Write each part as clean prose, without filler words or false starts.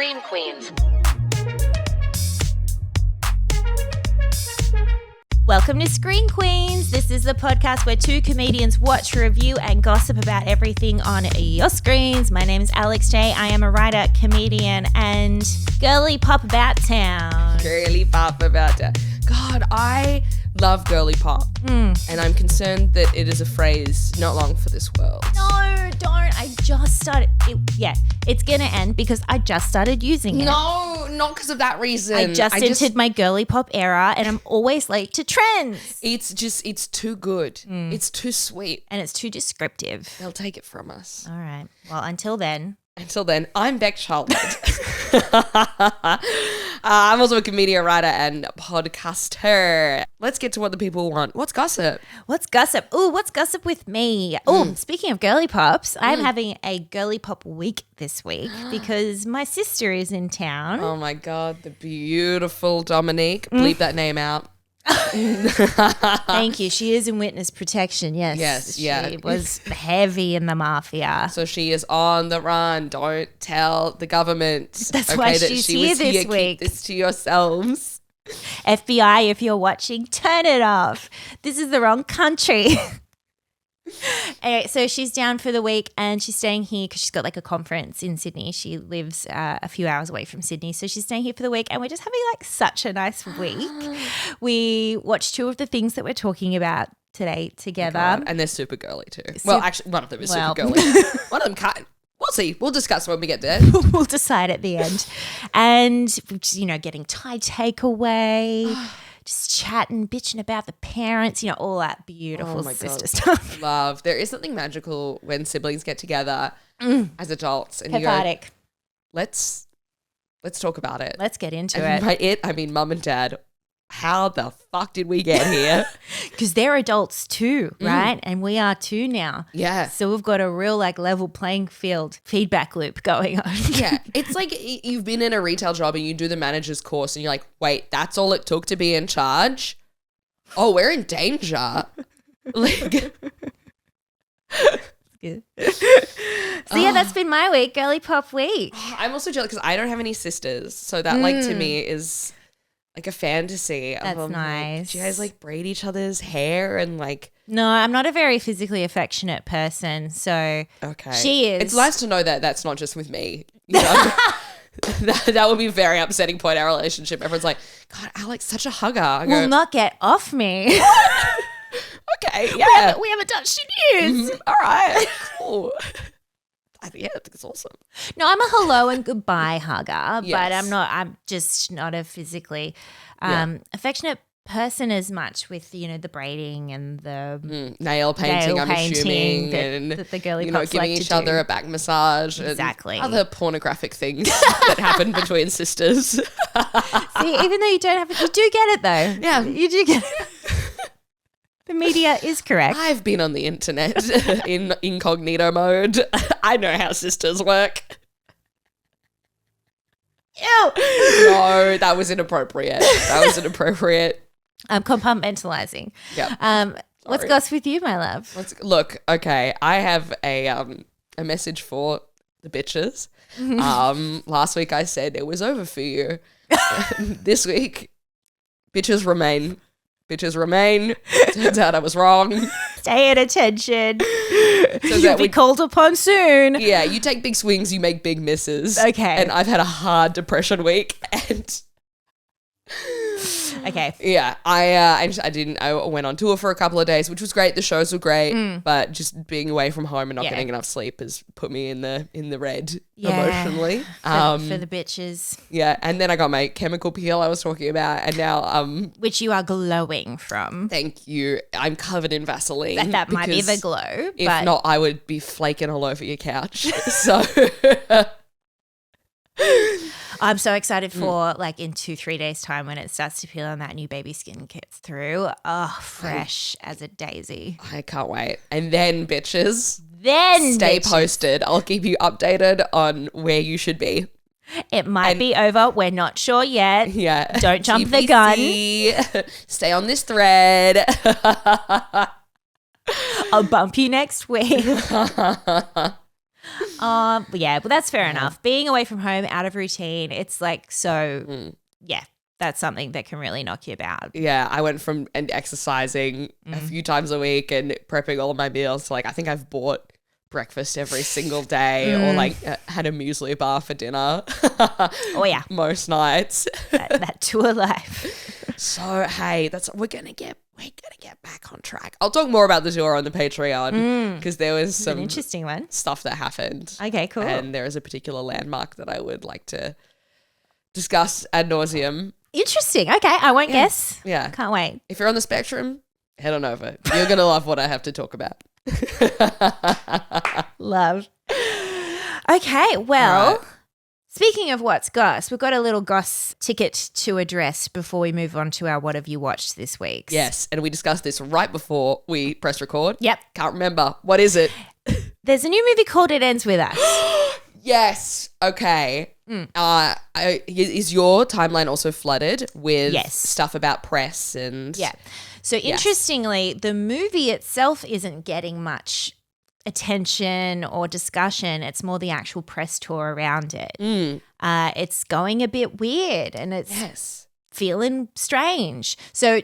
Scream Queens. Welcome to Screen Queens. This is the podcast where two comedians watch, review, and gossip about everything on your screens. My name is Alex J. I am a writer, comedian, and girly pop about town. Girly pop about town. God, I love girly pop. And I'm concerned that it is a phrase not long for this world. No, don't. I just started. It's going to end because I just started using it. No, not because of that reason. I just entered my girly pop era and I'm always late to trends. It's too good. It's too sweet. And it's too descriptive. They'll take it from us. All right. Well, until then, I'm Beck Charlotte. I'm also a comedian, writer, and podcaster. Let's get to what the people want. What's gossip? What's gossip? Oh, what's gossip with me? Oh, speaking of girly pops, I'm having a girly pop week this week because my sister is in town. Oh my God, the beautiful Dominique. Bleep that name out. Thank you. She is in witness protection. Yes. Yeah. She was heavy in the mafia. So she is on the run. Don't tell the government. That's why she's here this week. Keep this to yourselves. FBI, if you're watching, turn it off. This is the wrong country. Anyway, so she's down for the week and she's staying here because she's got like a conference in Sydney. She lives a few hours away from Sydney. So she's staying here for the week and we're just having like such a nice week. We watched two of the things that we're talking about today together. God, and they're super girly too. Well, actually, one of them is super girly. One of them can't. We'll see. We'll discuss when we get there. We'll decide at the end. And, getting Thai takeaway. Just chatting, bitching about the parents, all that beautiful sister stuff. Love. There is something magical when siblings get together as adults and cathartic. You go, let's talk about it. Let's get into and it. By it, I mean mum and dad. How the fuck did we get here? Because they're adults too, right? And we are too now. Yeah. So we've got a real level playing field feedback loop going on. Yeah. It's like you've been in a retail job and you do the manager's course and you're like, wait, that's all it took to be in charge? Oh, we're in danger. Like... So yeah, that's been my week, girly pop week. I'm also jealous because I don't have any sisters. So that to me is... like a fantasy. That's nice. Like, do you guys braid each other's hair and No, I'm not a very physically affectionate person, so okay. She is. It's nice to know that that's not just with me. That would be a very upsetting point in our relationship. Everyone's like, God, Alex, such a hugger. I go, will not get off me. Okay, yeah. We haven't touched in years. All right, cool. I think it's awesome. No, I'm a hello and goodbye hugger, Yes. but I'm just not a physically affectionate person as much with, the braiding and the nail painting, I'm assuming, that the girly pops giving like each to other do. a back massage Exactly. and other pornographic things that happen between sisters. See, even though you don't have it, you do get it though. Yeah. You do get it. The media is correct. I've been on the internet in incognito mode. I know how sisters work. Ew. No, that was inappropriate. I'm compartmentalizing. Yeah. What's goss with you, my love? Look, okay, I have a message for the bitches. Last week I said it was over for you. This week, bitches remain. Turns out I was wrong. Stay at attention. So You'll be called upon soon. Yeah, you take big swings, you make big misses. Okay. And I've had a hard depression week and... Okay. Yeah, I went on tour for a couple of days, which was great. The shows were great, but just being away from home and not getting enough sleep has put me in the red emotionally. For the bitches. Yeah, and then I got my chemical peel I was talking about, and now which you are glowing from. Thank you. I'm covered in Vaseline. That might be the glow. If not, I would be flaking all over your couch. So. I'm so excited for in 2-3 days time when it starts to peel and that new baby skin gets through. Oh, fresh as a daisy. I can't wait. And then bitches, stay posted. I'll keep you updated on where you should be. It might be over. We're not sure yet. Yeah. Don't jump the gun. Stay on this thread. I'll bump you next week. But that's fair enough. Being away from home, out of routine, it's like yeah, that's something that can really knock you about. Yeah, I went from exercising a few times a week and prepping all of my meals to like, I think I've bought breakfast every single day or like had a muesli bar for dinner. Oh yeah. Most nights. that tour life. So hey, we're gonna get back on track. I'll talk more about the tour on the Patreon because there was some An interesting one. stuff that happened. Okay, cool. And there is a particular landmark that I would like to discuss ad nauseum. Interesting. Okay, I won't guess. Yeah. Can't wait. If you're on the spectrum, head on over. You're gonna love what I have to talk about. Love. Okay, well, Right. speaking of what's goss, we've got a little goss ticket to address before we move on to our what have you watched this week. Yes, and we discussed this right before we press record. Yep. Can't remember. What is it? There's a new movie called It Ends With Us. Yes. Okay. Is your timeline also flooded with Yes. stuff about press and Yeah. So interestingly, the movie itself isn't getting much attention or discussion. It's more the actual press tour around it. It's going a bit weird and it's Yes. feeling strange. So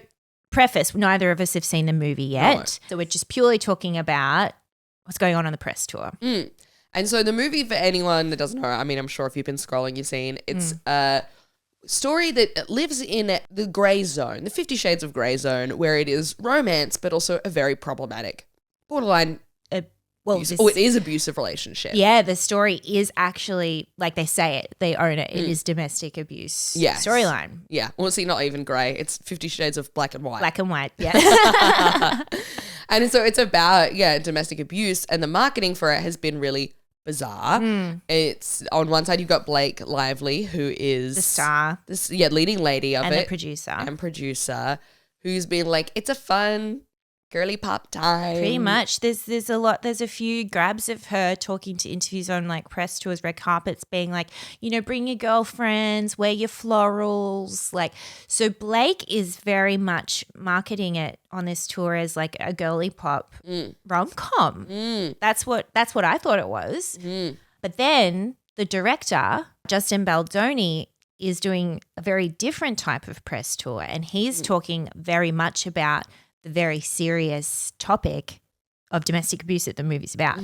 preface, neither of us have seen the movie yet. No. So we're just purely talking about what's going on the press tour. And so the movie, for anyone that doesn't know, I mean, I'm sure if you've been scrolling, you've seen, it's a story that lives in the grey zone, the 50 Shades of Grey zone, where it is romance, but also a very problematic, borderline, it is abusive relationship. Yeah, the story is actually, like they say it, they own it. It is domestic abuse storyline. Yeah. Well, see, not even grey. It's 50 Shades of black and white. Black and white, yeah. And so it's about, domestic abuse, and the marketing for it has been really bizarre. It's on one side you've got Blake Lively, who is The star. Leading lady of And it. the producer. Who's been like, it's a fun girly pop time. Pretty much. There's a few grabs of her talking to interviews on like press tours, red carpets, being like, bring your girlfriends, wear your florals. Like, so Blake is very much marketing it on this tour as like a girly pop rom-com. That's what I thought it was. But then the director, Justin Baldoni, is doing a very different type of press tour, and he's talking very much about the very serious topic of domestic abuse that the movie's about.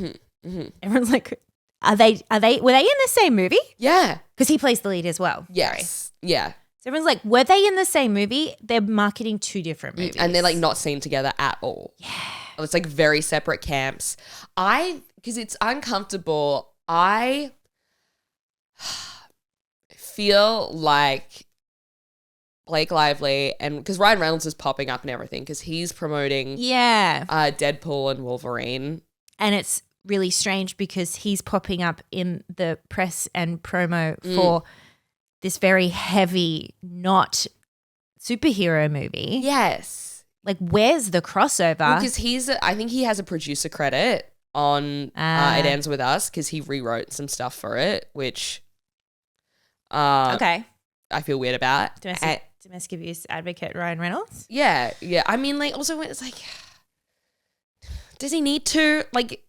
Everyone's like, were they in the same movie? Yeah. Because he plays the lead as well. Yes. Yeah. So everyone's like, were they in the same movie? They're marketing two different movies. And they're like not seen together at all. Yeah. It's like very separate camps. Because it's uncomfortable, I feel like Blake Lively, and because Ryan Reynolds is popping up and everything because he's promoting Deadpool and Wolverine. And it's really strange because he's popping up in the press and promo for this very heavy, not superhero movie. Yes. Like, where's the crossover? Because I think he has a producer credit on It Ends With Us because he rewrote some stuff for it, which okay. I feel weird about. Domestic abuse advocate Ryan Reynolds? Yeah. I mean, like, also when it's like, does he need to? Like,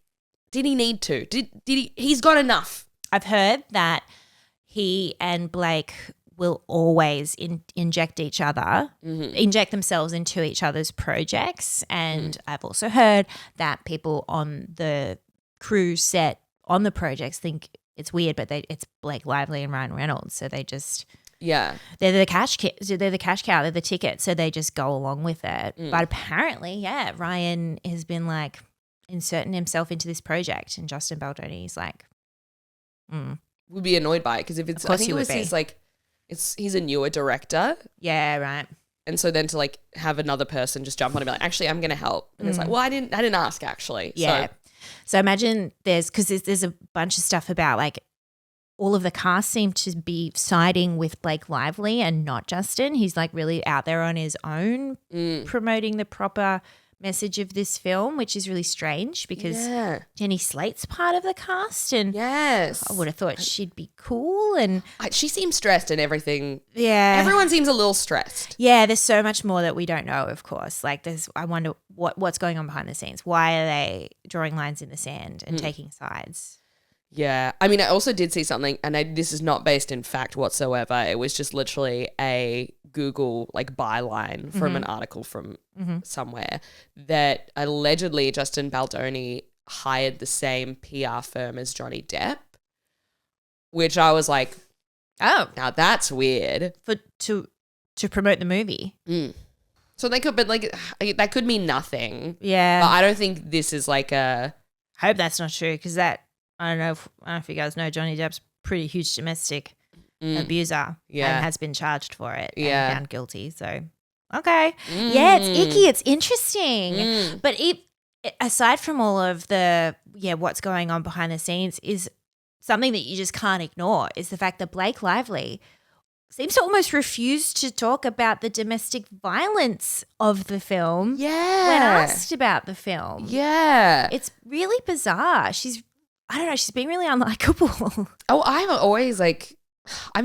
did he need to? Did he? He's got enough. I've heard that he and Blake will always inject themselves into each other's projects. And I've also heard that people on the crew set on the projects think it's weird, but it's Blake Lively and Ryan Reynolds. So they just... Yeah. They're the cash cow, they're the ticket, so they just go along with it. But apparently, Ryan has been like inserting himself into this project, and Justin Baldoni's like, would be annoyed by it because if it's, I think it was his like, he's a newer director. Yeah, right. And so then to like have another person just jump on and be like, actually, I'm going to help. And it's like, well, I didn't ask actually. Yeah. So imagine there's a bunch of stuff about like, all of the cast seem to be siding with Blake Lively and not Justin. He's like really out there on his own promoting the proper message of this film, which is really strange because Jenny Slate's part of the cast and I would have thought she'd be cool and she seems stressed and everything. Yeah. Everyone seems a little stressed. Yeah, there's so much more that we don't know, of course. Like I wonder what's going on behind the scenes. Why are they drawing lines in the sand and taking sides? Yeah. I mean, I also did see something, and this is not based in fact whatsoever. It was just literally a Google like byline from an article from somewhere that allegedly Justin Baldoni hired the same PR firm as Johnny Depp, which I was like, Oh, now that's weird. to promote the movie. So they could, but like that could mean nothing. Yeah. But I don't think this is like a. Hope that's not true because I don't know if you guys know Johnny Depp's pretty huge domestic abuser and has been charged for it and found guilty. So, okay. Yeah, it's icky. It's interesting. But aside from all of the, what's going on behind the scenes is something that you just can't ignore is the fact that Blake Lively seems to almost refuse to talk about the domestic violence of the film when asked about the film. Yeah. It's really bizarre. She's being really unlikable. Oh, I'm always like, I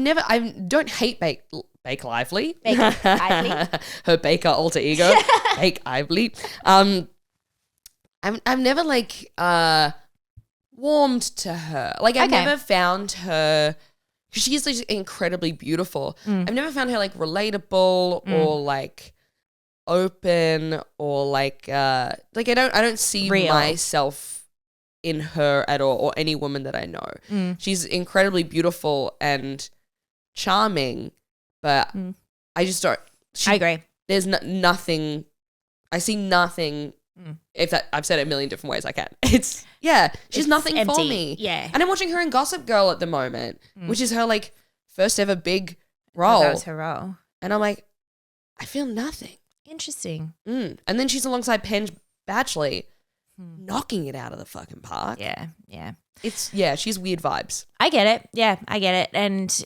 don't hate Bake Lively. Bake Lively. Her baker alter ego, Bake Lively. I've never like warmed to her. Like I've never found her, because she's like incredibly beautiful. I've never found her like relatable or like open or like I don't see Real. myself in her at all, or any woman that I know. She's incredibly beautiful and charming, but I just don't. I agree. There's nothing. I see nothing. If I've said it a million different ways, I can. She's It's nothing empty. for me. Yeah. And I'm watching her in Gossip Girl at the moment, which is her like first ever big role. That was her role. And I'm like, I feel nothing. Interesting. And then she's alongside Penn Badgley, knocking it out of the fucking park. Yeah. She's weird vibes. I get it. Yeah, I get it. And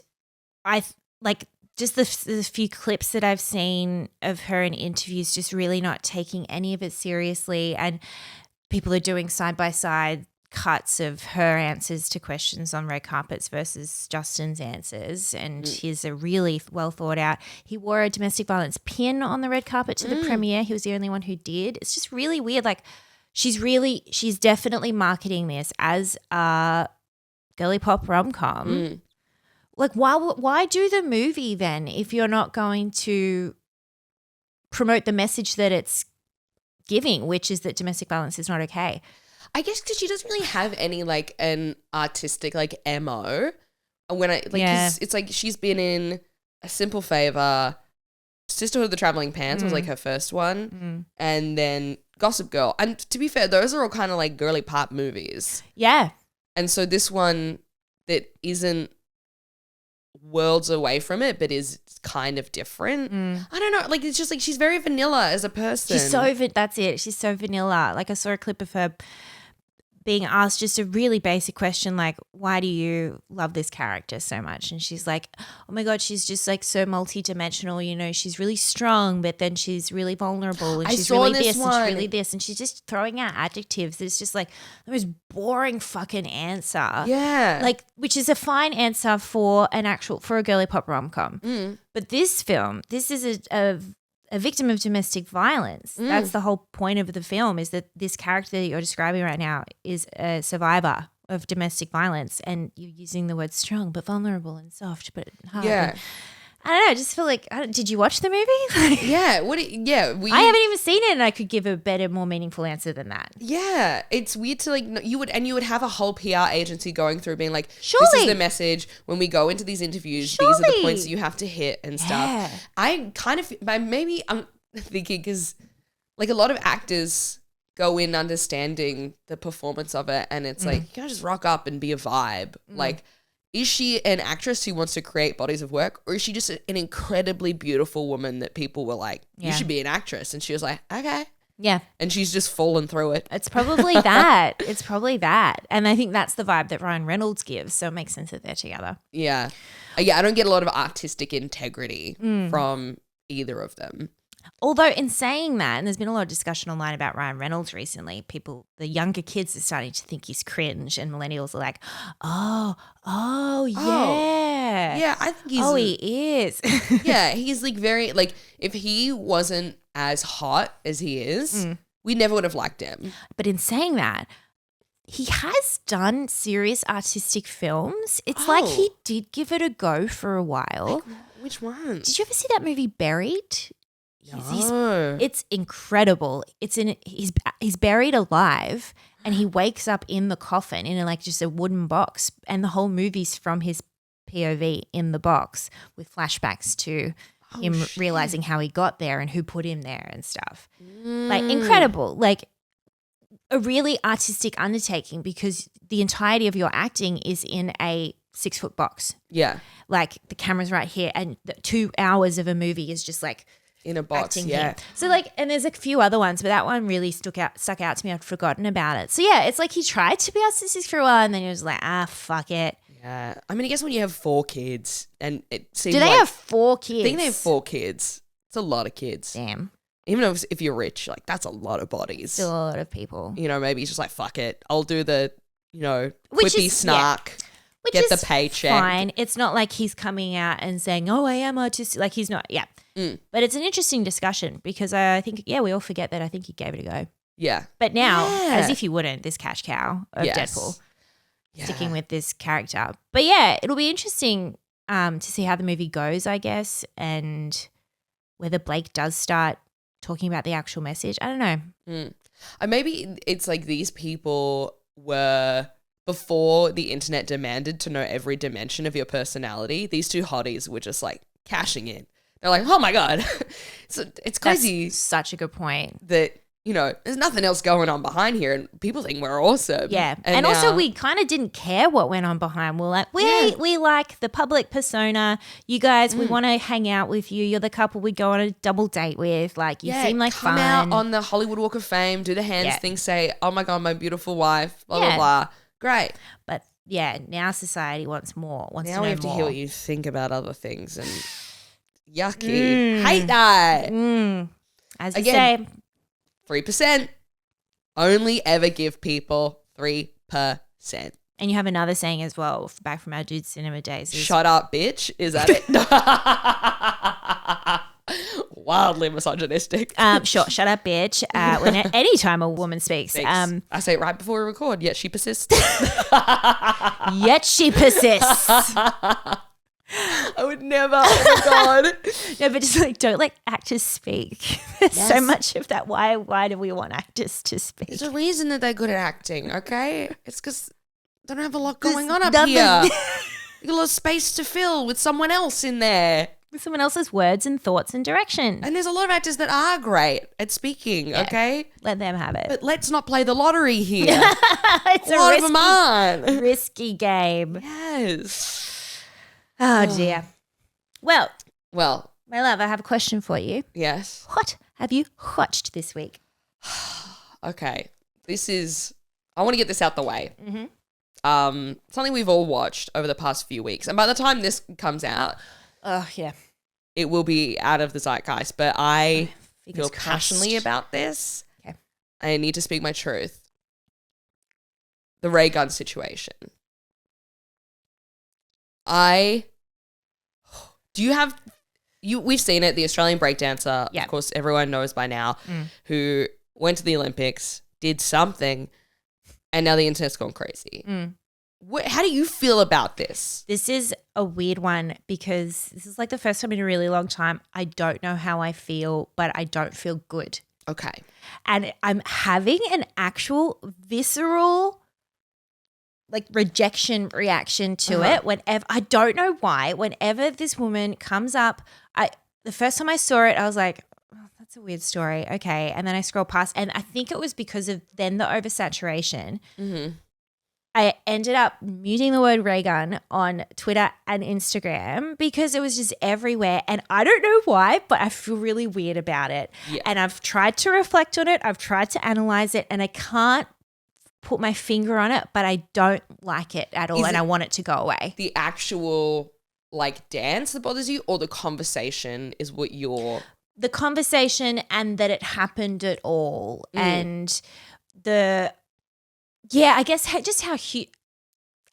I like just the few clips that I've seen of her in interviews just really not taking any of it seriously, and people are doing side-by-side cuts of her answers to questions on red carpets versus Justin's answers, and his are really well thought out. He wore a domestic violence pin on the red carpet to the premiere. He was the only one who did. It's just really weird. Like she's definitely marketing this as a girly pop rom-com. Like why do the movie then if you're not going to promote the message that it's giving, which is that domestic violence is not okay? I guess because she doesn't really have any like an artistic like MO. And when I like, 'cause it's like she's been in A Simple Favor, Sisterhood of the Traveling Pants was like her first one, and then Gossip Girl. And to be fair, those are all kind of like girly pop movies. Yeah. And so this one that isn't worlds away from it, but is kind of different. I don't know. Like it's just like she's very vanilla as a person. That's it. She's so vanilla. Like I saw a clip of her being asked just a really basic question like, why do you love this character so much? And she's like, oh my God, she's just like so multidimensional. You know, she's really strong, but then she's really vulnerable, and she's really this and she's really this. And she's just throwing out adjectives. It's just like the most boring fucking answer. Yeah. Like, which is a fine answer for a girly pop rom-com. But this film, this is a victim of domestic violence. That's the whole point of the film, is that this character that you're describing right now is a survivor of domestic violence, and you're using the word strong but vulnerable and soft but hard. Yeah. I don't know. I just feel like, did you watch the movie? Yeah. I haven't even seen it, and I could give a better, more meaningful answer than that. Yeah, it's weird to like you would have a whole PR agency going through being like, Surely. this is the message when we go into these interviews. These are the points that you have to hit and stuff. I kind of maybe I'm thinking because like a lot of actors go in understanding the performance of it, and it's like you gotta just rock up and be a vibe. Like, is she an actress who wants to create bodies of work, or is she just an incredibly beautiful woman that people were like, you should be an actress? And she was like, okay. Yeah. And she's just fallen through it. It's probably that. And I think that's the vibe that Ryan Reynolds gives. So it makes sense that they're together. Yeah. Yeah, I don't get a lot of artistic integrity from either of them. Although in saying that, and there's been a lot of discussion online about Ryan Reynolds recently, the younger kids are starting to think he's cringe, and millennials are like, oh, yeah. Yeah, I think he's... Oh, he is. Yeah, he's like very, like, if he wasn't as hot as he is, we never would have liked him. But in saying that, he has done serious artistic films. It's like he did give it a go for a while. Which one? Did you ever see that movie Buried? No. It's incredible. He's buried alive and he wakes up in the coffin in like just a wooden box, and the whole movie's from his POV in the box with flashbacks to him realizing how he got there and who put him there and stuff. Like incredible. Like a really artistic undertaking because the entirety of your acting is in a 6-foot box. Yeah. Like the camera's right here and the 2 hours of a movie is just like in a box, acting yeah. him. So like, and there's a few other ones, but that one really stuck out to me. I'd forgotten about it. So yeah, it's like he tried to be artistic for a while and then he was like, fuck it. Yeah. I mean, I guess when you have 4 kids and it seems Do they like, have 4 kids? I think they have 4 kids. It's a lot of kids. Damn. Even if you're rich, like that's a lot of bodies. Still a lot of people. You know, maybe he's just like, fuck it. I'll do the, Which quippy is- snark. Which Get is the paycheck. fine. It's not like he's coming out and saying, oh, I am artistic. Like he's not, yeah. But it's an interesting discussion because I think, we all forget that I think he gave it a go. Yeah. But now, as if you wouldn't, this cash cow of Yes. Deadpool sticking with this character. But yeah, it'll be interesting to see how the movie goes, I guess, and whether Blake does start talking about the actual message. I don't know. And maybe it's like these people were, before the internet demanded to know every dimension of your personality, these 2 hotties were just like cashing in. They're like, oh my God. It's crazy. That's such a good point. That, there's nothing else going on behind here and people think we're awesome. Yeah. And also now- we kind of didn't care what went on behind. We're like, we like the public persona. You guys, we want to hang out with you. You're the couple we go on a double date with. Like you seem like come fun. out on the Hollywood Walk of Fame, do the hands thing, say, oh my God, my beautiful wife, blah, blah, blah. Great. But yeah, now society wants more. Wants Now to know we have to more. hear what you think about other things and yucky. Hate that. As you Again, say. 3%. Only ever give people 3%. And you have another saying as well, back from our Dude Cinema days. Shut up, bitch. Is that it? Wildly misogynistic. Sure. Shut up, bitch. Anytime a woman speaks. I say it right before we record, yet she persists. Yet she persists. I would never. Oh my God. No, but just like don't let actors speak. There's so much of that. Why do we want actors to speak? There's a reason that they're good at acting, okay? It's because they don't have a lot going on up nothing- here. You got a lot of space to fill with someone else in there. With someone else's words and thoughts and direction. And there's a lot of actors that are great at speaking, okay? Let them have it. But let's not play the lottery here. It's a lot of them aren't. risky game. Yes. Oh dear. Well, Well, my love, I have a question for you. yes. What have you watched this week? Okay. I want to get this out the way. Something we've all watched over the past few weeks. And by the time this comes out, Oh yeah. it will be out of the zeitgeist. But I Fingers feel passionately crossed. about this. Okay. I need to speak my truth. The Raygun situation. We've seen it, the Australian breakdancer, Yeah. of course everyone knows by now, who went to the Olympics, did something, and now the internet's gone crazy. How do you feel about this? This is a weird one because this is like the first time in a really long time. I don't know how I feel, but I don't feel good. Okay. And I'm having an actual visceral like rejection reaction to it whenever, I don't know why, whenever this woman comes up, the first time I saw it, I was like, oh, that's a weird story. Okay. And then I scroll past and I think it was because of then the oversaturation. I ended up muting the word Raygun on Twitter and Instagram because it was just everywhere. And I don't know why, but I feel really weird about it. Yeah. And I've tried to reflect on it. I've tried to analyze it and I can't put my finger on it, but I don't like it at all. And I want it to go away. The actual like dance that bothers you, or the conversation is what you're... The conversation and that it happened at all. And I guess just how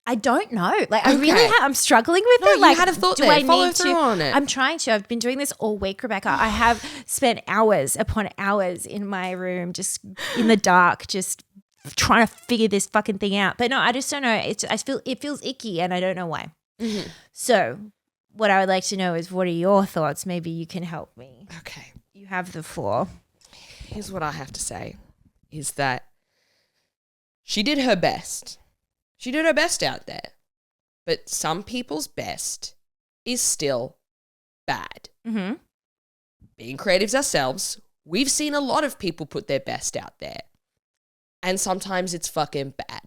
I don't know. Like I really I'm struggling with it. You Like, had a thought do there. I Follow need through to? on it. I'm trying to. I've been doing this all week, Rebecca. I have spent hours upon hours in my room, just in the dark, just trying to figure this fucking thing out. But no, I just don't know. It feels icky, and I don't know why. Mm-hmm. So what I would like to know is, what are your thoughts? Maybe you can help me. Okay. You have the floor. Here's what I have to say is that she did her best. She did her best out there. But some people's best is still bad. Mm-hmm. Being creatives ourselves, we've seen a lot of people put their best out there. And sometimes it's fucking bad.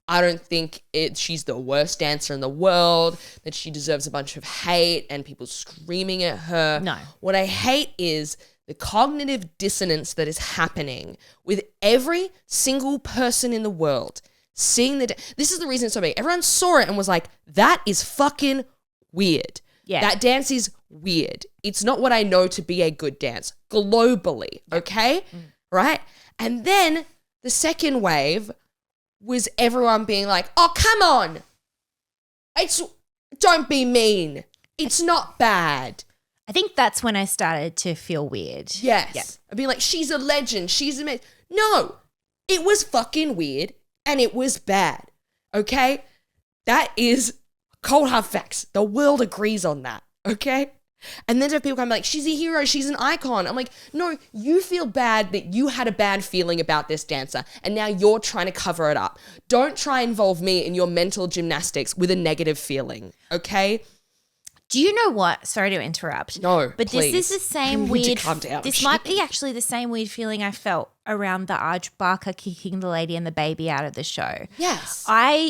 I don't think she's the worst dancer in the world, that she deserves a bunch of hate and people screaming at her. No. What I hate is the cognitive dissonance that is happening with every single person in the world seeing this is the reason it's so big. Everyone saw it and was like, that is fucking weird. Yeah. That dance is weird. It's not what I know to be a good dance globally, okay? Right? And then the second wave was everyone being like, oh, come on. Don't be mean. It's not bad. I think that's when I started to feel weird. Yes. Yeah. I'd be like, she's a legend. She's amazing. No, it was fucking weird and it was bad. Okay? That is cold hard facts. The world agrees on that. Okay? And then there are people come like, she's a hero, she's an icon. I'm like, no, you feel bad that you had a bad feeling about this dancer and now you're trying to cover it up. Don't try and involve me in your mental gymnastics with a negative feeling, okay? Do you know what? Sorry to interrupt. No, but please. this is the same You need weird. to calm down. This might be actually the same weird feeling I felt around the Arch Barker kicking the lady and the baby out of the show. Yes.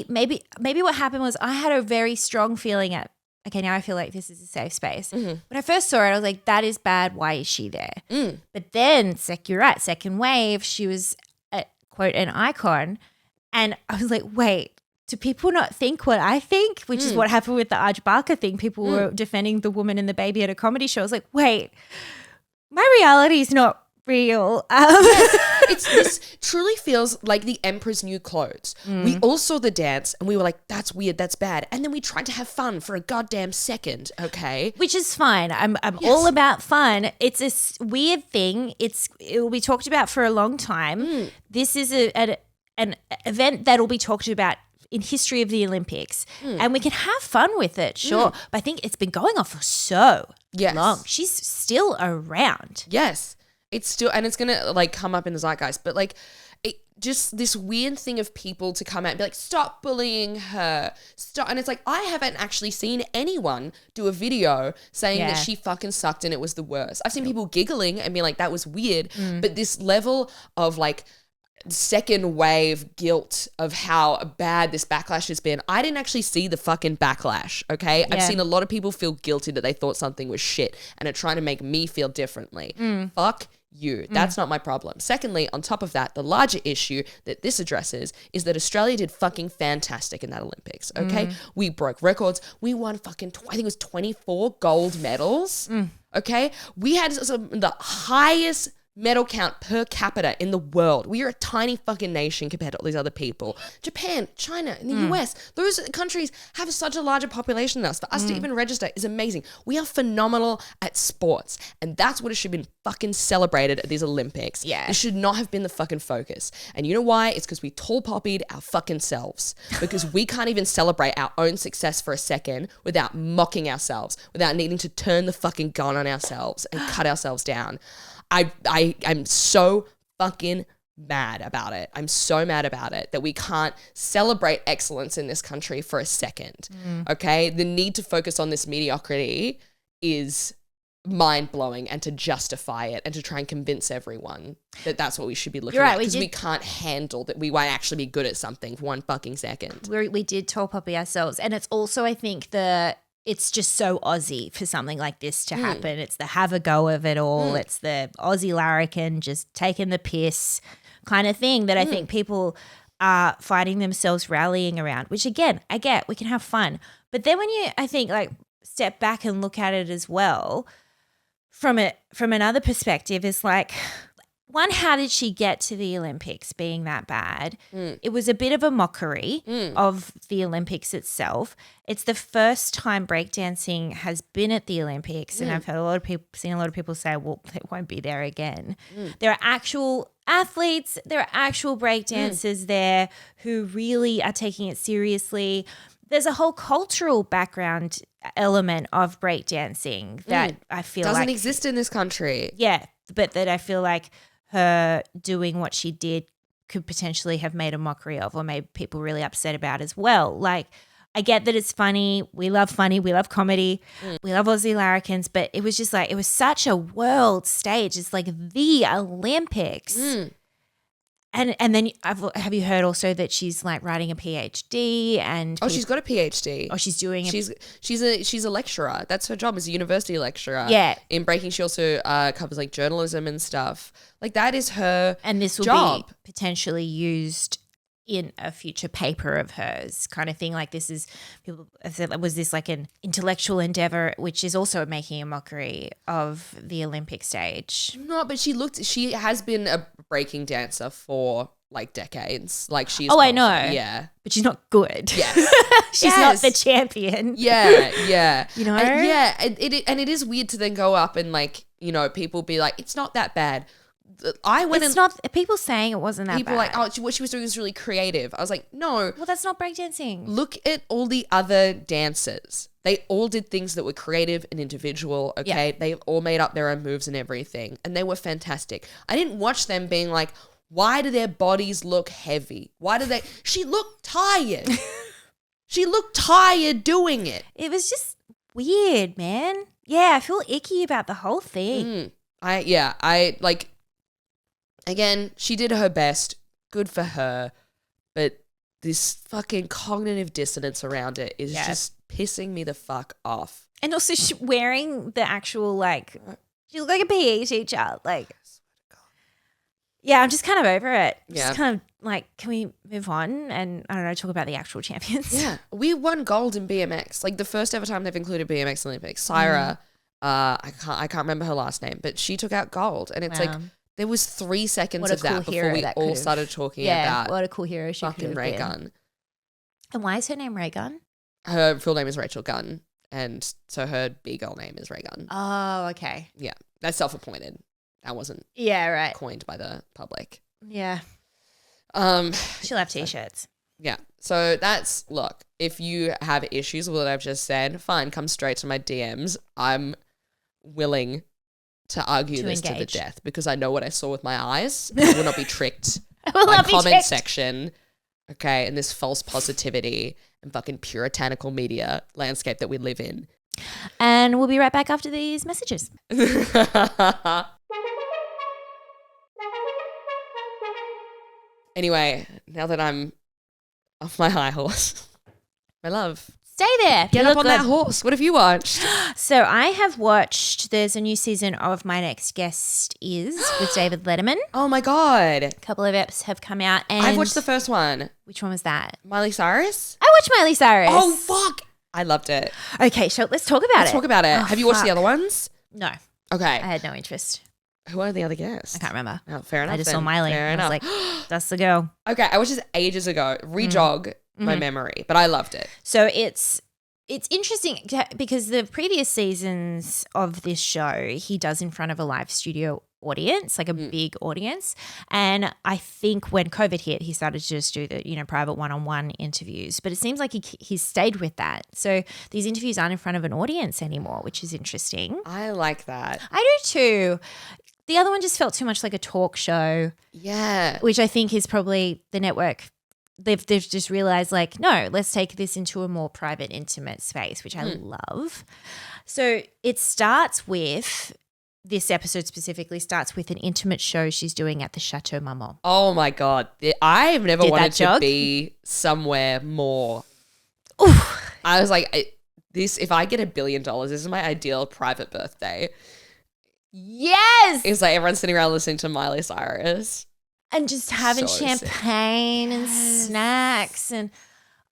Maybe what happened was I had a very strong feeling at. Okay, now I feel like this is a safe space. Mm-hmm. When I first saw it, I was like, that is bad. Why is she there? But then, you're right, second wave, she was, quote, an icon. And I was like, wait, do people not think what I think? Which is what happened with the Arch Barker thing. People were defending the woman and the baby at a comedy show. I was like, wait, my reality is not real. This truly feels like the Emperor's New Clothes. We all saw the dance and we were like, that's weird, that's bad. And then we tried to have fun for a goddamn second, okay? Which is fine. I'm all about fun. It's a weird thing. It will be talked about for a long time. This is an event that will be talked about in history of the Olympics. And we can have fun with it, sure. But I think it's been going on for so long. She's still around. Yes. It's still, and it's going to like come up in the zeitgeist, but like just this weird thing of people to come out and be like, stop bullying her. Stop. And it's like, I haven't actually seen anyone do a video saying that she fucking sucked and it was the worst. I've seen people giggling and being like, that was weird. But this level of like second wave guilt of how bad this backlash has been, I didn't actually see the fucking backlash, okay? Yeah. I've seen a lot of people feel guilty that they thought something was shit and are trying to make me feel differently. Fuck you. That's not my problem. Secondly, on top of that, the larger issue that this addresses is that Australia did fucking fantastic in that Olympics, okay? We broke records. We won fucking, I think it was 24 gold medals, okay? We had the highest medal count per capita in the world. We are a tiny fucking nation compared to all these other people. Japan, China, and the US, those countries have such a larger population than us. For us to even register is amazing. We are phenomenal at sports, and that's what it should have been fucking celebrated at these Olympics. Yeah. It should not have been the fucking focus. And you know why? It's because we tall poppied our fucking selves. Because we can't even celebrate our own success for a second without mocking ourselves, without needing to turn the fucking gun on ourselves and cut ourselves down. I'm so fucking mad about it. I'm so mad about it that we can't celebrate excellence in this country for a second, okay? The need to focus on this mediocrity is mind-blowing, and to justify it and to try and convince everyone that that's what we should be looking at, because we can't handle that we won't actually be good at something for one fucking second. We did tall poppy ourselves, and it's also, I think, it's just so Aussie for something like this to happen. It's the have a go of it all. It's the Aussie larrikin just taking the piss kind of thing that I think people are finding themselves rallying around, which again, I get, we can have fun. But then when you, I think, like step back and look at it as well from another perspective, is like one, how did she get to the Olympics being that bad? It was a bit of a mockery of the Olympics itself. It's the first time breakdancing has been at the Olympics, and I've heard seen a lot of people say, well, it won't be there again. There are actual athletes, there are actual breakdancers there who really are taking it seriously. There's a whole cultural background element of breakdancing that I feel doesn't like exist in this country. Yeah, but that I feel like her doing what she did could potentially have made a mockery of or made people really upset about as well. Like, I get that it's funny. We love comedy. We love Aussie larrikins, but it was just like, it was such a world stage. It's like the Olympics. And then have you heard also that she's like writing a PhD and she's got a PhD. She's doing she's a lecturer. That's her job as a university lecturer. Yeah. In breaking, she also covers like journalism and stuff. Like that is her and this will job. be potentially used in a future paper of hers kind of thing. Like this is people have said, was this like an intellectual endeavor, which is also making a mockery of the Olympic stage? No, but she has been a breaking dancer for like decades. Like she's I know. Yeah. But she's not good. Yes. She's not the champion. Yeah. You know? Yeah. It is weird to then go up and like, you know, people be like, it's not that bad. People saying it wasn't that people bad. like, what she was doing was really creative. I was like, no. Well, that's not breakdancing. Look at all the other dancers. They all did things that were creative and individual, okay? Yeah. They all made up their own moves and everything, and they were fantastic. I didn't watch them being like, why do their bodies look heavy? She looked tired. She looked tired doing it. It was just weird, man. Yeah, I feel icky about the whole thing. Again, she did her best. Good for her. But this fucking cognitive dissonance around it is just pissing me the fuck off. And also wearing the actual, like, she looked like a PE teacher. Like, yeah, I'm just kind of over it. Yeah. Just kind of like, can we move on and, I don't know, talk about the actual champions? Yeah. We won gold in BMX. Like the first ever time they've included BMX Olympics. Syra, I can't remember her last name, but she took out gold. And it's like, there was 3 seconds of that before we all started talking about what a cool hero she fucking Raygun. And why is her name Raygun? Her full name is Rachel Gunn, and so her B-girl name is Raygun. Oh, okay. Yeah, that's self-appointed. That wasn't coined by the public. Yeah. She'll have T-shirts. Yeah. So that's, look, if you have issues with what I've just said, fine, come straight to my DMs. I'm willing to argue this to the death because I know what I saw with my eyes. I will not be tricked by comment section, okay, and this false positivity and fucking puritanical media landscape that we live in. And we'll be right back after these messages. Anyway, now that I'm off my high horse, my love, stay there. Get up on that horse. What have you watched? So I have watched, there's a new season of My Next Guest Is with David Letterman. Oh my God. A couple of eps have come out. And I've watched the first one. Which one was that? Miley Cyrus? I watched Miley Cyrus. Oh, fuck. I loved it. Okay, so let's talk about it. Let's talk about it. Oh, have you watched the other ones? No. Okay. I had no interest. Who are the other guests? I can't remember. Oh, fair enough. I just saw Miley. Fair enough. I was like, that's the girl. Okay, I watched this ages ago. Rejog my memory, but I loved it. So it's interesting because the previous seasons of this show, he does in front of a live studio audience, like a big audience. And I think when COVID hit, he started to just do the, private one-on-one interviews. But it seems like he's stayed with that. So these interviews aren't in front of an audience anymore, which is interesting. I like that. I do too. The other one just felt too much like a talk show. Yeah. Which I think is probably the network. They've just realized, like, no, let's take this into a more private, intimate space, which I love. So it starts with, this episode specifically starts with an intimate show she's doing at the Chateau Marmont. Oh my God. I've never wanted to be somewhere more. Oof. I was like, if I get $1 billion, this is my ideal private birthday. Yes. It's like everyone's sitting around listening to Miley Cyrus. And just having champagne and snacks and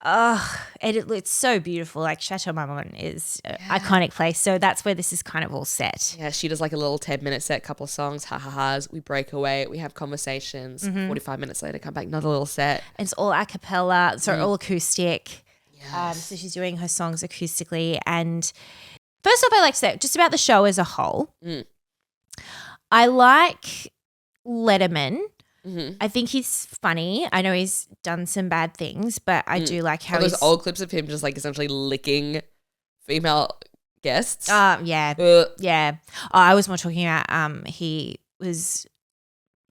It's so beautiful. Like Chateau Marmont is an iconic place. So that's where this is kind of all set. Yeah, she does like a little 10-minute set, couple of songs, ha-ha-has. We break away. We have conversations. 45 minutes later, come back, another little set. And it's all a cappella, so all acoustic. Yes. So she's doing her songs acoustically. And first off, I like to say just about the show as a whole. I like Letterman. I think he's funny. I know he's done some bad things, but I do like how those old clips of him just like essentially licking female guests. Yeah. Yeah. Oh, I was more talking about he was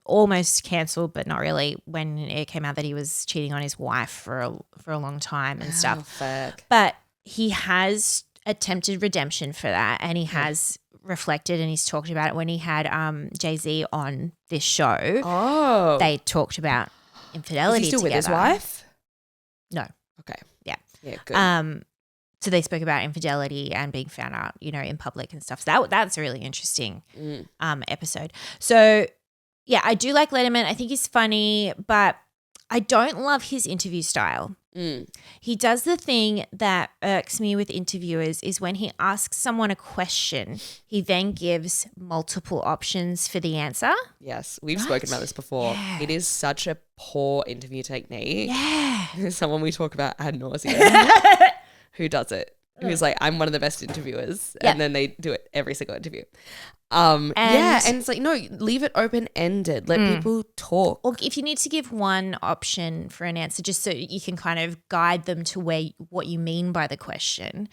almost cancelled, but not really, when it came out that he was cheating on his wife for a long time and stuff. Fuck. But he has attempted redemption for that, and he has reflected, and he's talked about it when he had Jay-Z on this show. Oh. They talked about infidelity. Is he still together. with his wife? No. Okay. Yeah. Yeah, good. So they spoke about infidelity and being found out, in public and stuff. So that's a really interesting episode. So yeah, I do like Letterman. I think he's funny, but I don't love his interview style. He does the thing that irks me with interviewers is when he asks someone a question, he then gives multiple options for the answer. Yes, we've spoken about this before. Yeah. It is such a poor interview technique. Yeah. Someone we talk about ad nauseum who does it. Who's like, I'm one of the best interviewers. Yeah. And then they do it every single interview. And it's like, no, leave it open-ended. Let people talk. Or if you need to give one option for an answer, just so you can kind of guide them to what you mean by the question.